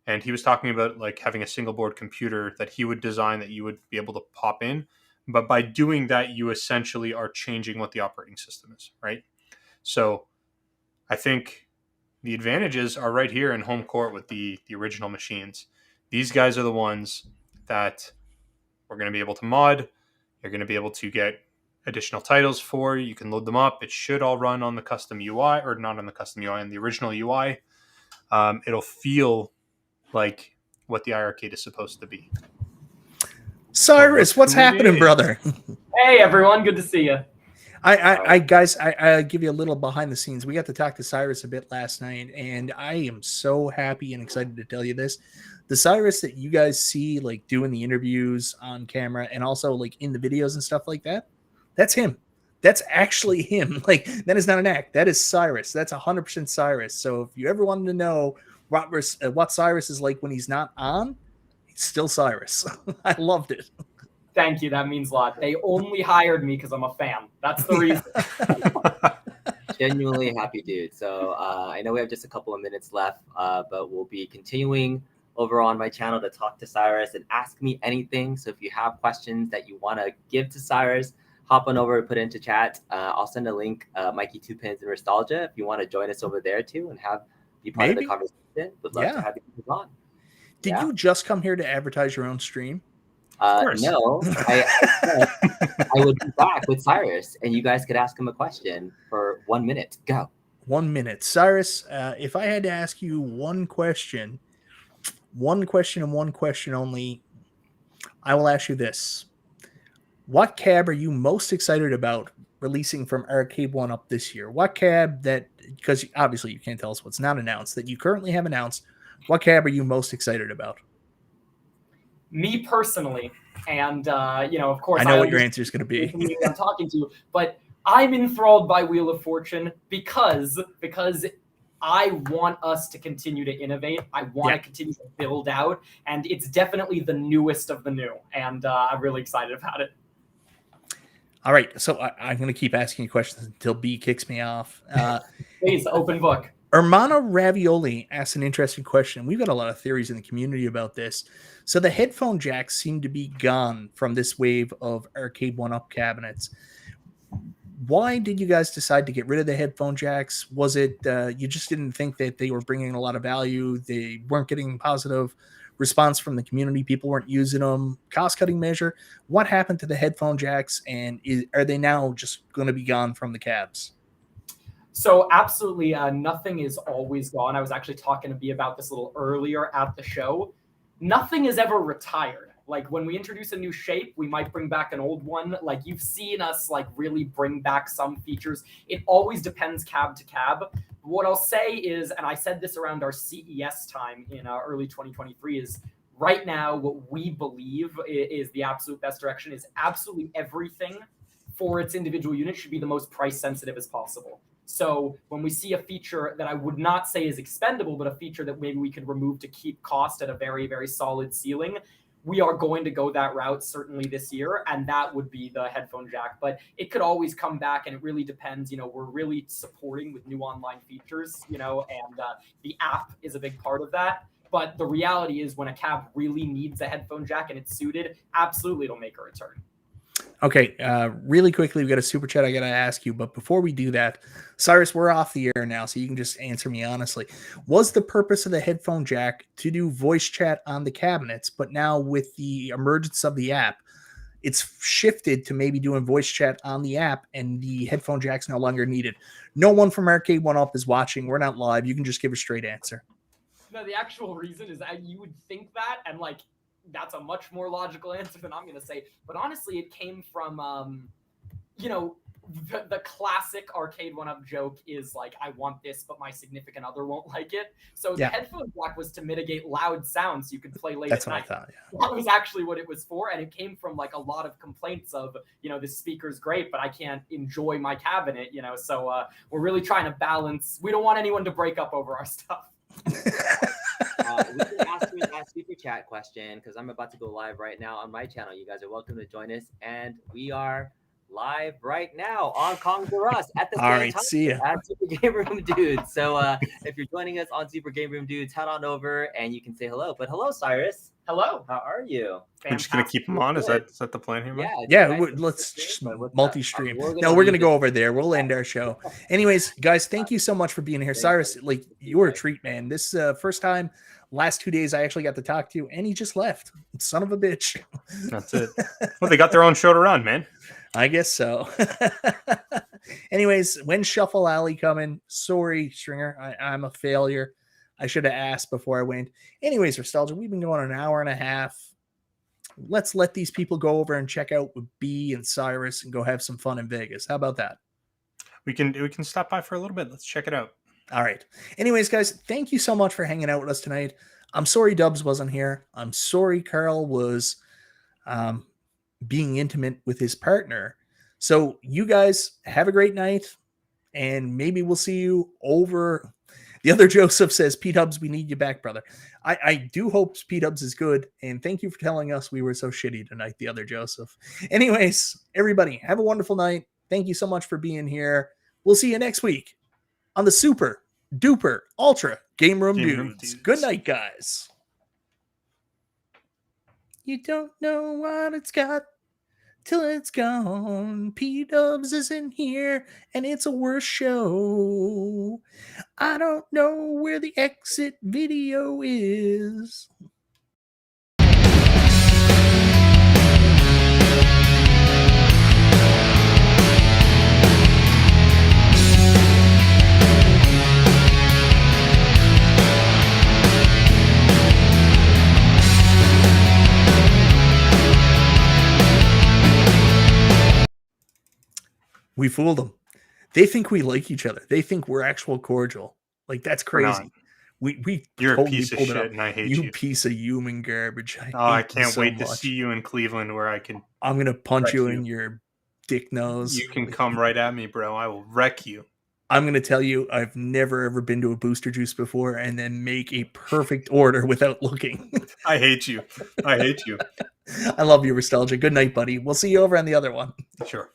And he was talking about like having a single board computer that he would design that you would be able to pop in. But by doing that, you essentially are changing what the operating system is, right? So I think the advantages are right here in home court with the original machines. These guys are the ones that we're going to be able to mod. You're going to be able to get additional titles for. You can load them up. It should all run on the custom UI, or not on the custom UI, on the original UI. It'll feel like what the iArcade is supposed to be. Cyrus, what's happening, brother? Hey, everyone. Good to see you. Guys, I give you a little behind the scenes. We got to talk to Cyrus a bit last night, and I am so happy and excited to tell you this. The Cyrus that you guys see, like, doing the interviews on camera and also, like, in the videos and stuff like that, that's him. That's actually him. Like, that is not an act. That is Cyrus. That's 100% Cyrus. So if you ever wanted to know what Cyrus is like when he's not on, it's still Cyrus. I loved it. Thank you. That means a lot. They only hired me because I'm a fan. That's the reason. Genuinely happy dude. So I know we have just a couple of minutes left, but we'll be continuing over on my channel to talk to Cyrus and ask me anything. So if you have questions that you want to give to Cyrus, hop on over and put it into chat. I'll send a link, Mikey 2 Pins and Nostalgia, if you want to join us over there too and be part of the conversation. Would love to have you on. Did you just come here to advertise your own stream? No, I would be back with Cyrus and you guys could ask him a question for 1 minute. Go. 1 minute. Cyrus, if I had to ask you one question and one question only, I will ask you this. What cab are you most excited about releasing from Arcade1Up this year? What cab because obviously you can't tell us what's not announced, that you currently have announced, what cab are you most excited about? Me personally, and of course, I know what your answer is going to be. I'm talking to, but I'm enthralled by Wheel of Fortune because I want us to continue to innovate. I want to continue to build out, and it's definitely the newest of the new, and I'm really excited about it. All right, so I'm going to keep asking you questions until B kicks me off. Please, open book. Hermano Ravioli asked an interesting question. We've got a lot of theories in the community about this. So the headphone jacks seem to be gone from this wave of Arcade1Up cabinets. Why did you guys decide to get rid of the headphone jacks? Was it you just didn't think that they were bringing a lot of value? They weren't getting positive response from the community? People weren't using them? Cost-cutting measure? What happened to the headphone jacks, and are they now just going to be gone from the cabs? So absolutely, nothing is always gone. I was actually talking to B about this a little earlier at the show. Nothing is ever retired. Like when we introduce a new shape, we might bring back an old one. Like you've seen us like really bring back some features. It always depends cab to cab. What I'll say is, and I said this around our CES time in early 2023, is right now what we believe is the absolute best direction is absolutely everything for its individual unit should be the most price sensitive as possible. So when we see a feature that I would not say is expendable, but a feature that maybe we could remove to keep cost at a very, very solid ceiling, we are going to go that route certainly this year, and that would be the headphone jack. But it could always come back, and it really depends. We're really supporting with new online features, and the app is a big part of that. But the reality is when a cab really needs a headphone jack and it's suited, absolutely it'll make a return. Okay, really quickly, we got a super chat I got to ask you. But before we do that, Cyrus, we're off the air now, so you can just answer me honestly. Was the purpose of the headphone jack to do voice chat on the cabinets, but now with the emergence of the app, it's shifted to maybe doing voice chat on the app and the headphone jack's no longer needed? No one from Arcade1Up is watching. We're not live. You can just give a straight answer. No, the actual reason is that you would think that, and like that's a much more logical answer than I'm going to say. But honestly, it came from, the classic Arcade1Up joke is like, I want this, but my significant other won't like it. So the headphone jack was to mitigate loud sounds you could play late at night. That's what I thought, yeah. That was actually what it was for, and it came from like a lot of complaints of, this speaker's great, but I can't enjoy my cabinet, So we're really trying to balance. We don't want anyone to break up over our stuff. We can ask you that super chat question because I'm about to go live right now on my channel. You guys are welcome to join us, and we are live right now on Conquer Us at the same time see ya. at Super Game Room Dudes. So if you're joining us on Super Game Room Dudes, head on over and you can say hello. But hello, Cyrus. Hello. How are you? We're just gonna keep them on. Is that the plan here, Mike? Yeah. Let's just multi-stream. No, we're gonna go over there. We'll end our show. Anyways, guys, thank you so much for being here, Cyrus. Like, you were a treat, man. This first time, last 2 days, I actually got to talk to you, and he just left. Son of a bitch. That's it. Well, they got their own show to run, man. I guess so. Anyways, when Shuffle Alley coming? Sorry, Stringer. I'm a failure. I should have asked before I went. Anyways, Nostalgia, we've been going an hour and a half. Let's let these people go over and check out with B and Cyrus and go have some fun in Vegas. How about that? We can stop by for a little bit. Let's check it out. All right. Anyways, guys, thank you so much for hanging out with us tonight. I'm sorry Dubs wasn't here. I'm sorry Carl was being intimate with his partner. So you guys have a great night, and maybe we'll see you over. The other Joseph says, P-Dubs, we need you back, brother. I do hope P-Dubs is good, and thank you for telling us we were so shitty tonight, the other Joseph. Anyways, everybody, have a wonderful night. Thank you so much for being here. We'll see you next week on the super duper ultra Game Room Dudes. Good night, guys. You don't know what it's got till it's gone. P-Dubs isn't here, and it's a worse show. I don't know where the exit video is. We fooled them. They think we like each other. They think we're actual cordial. Like, that's crazy. You're totally a piece of shit, and I hate you. You piece of human garbage. I can't wait to see you in Cleveland, where I can. I'm gonna punch you in your dick nose. You can come right at me, bro. I will wreck you. I'm gonna tell you, I've never ever been to a Booster Juice before, and then make a perfect order without looking. I hate you. I hate you. I love you, Nostalgia. Good night, buddy. We'll see you over on the other one. Sure.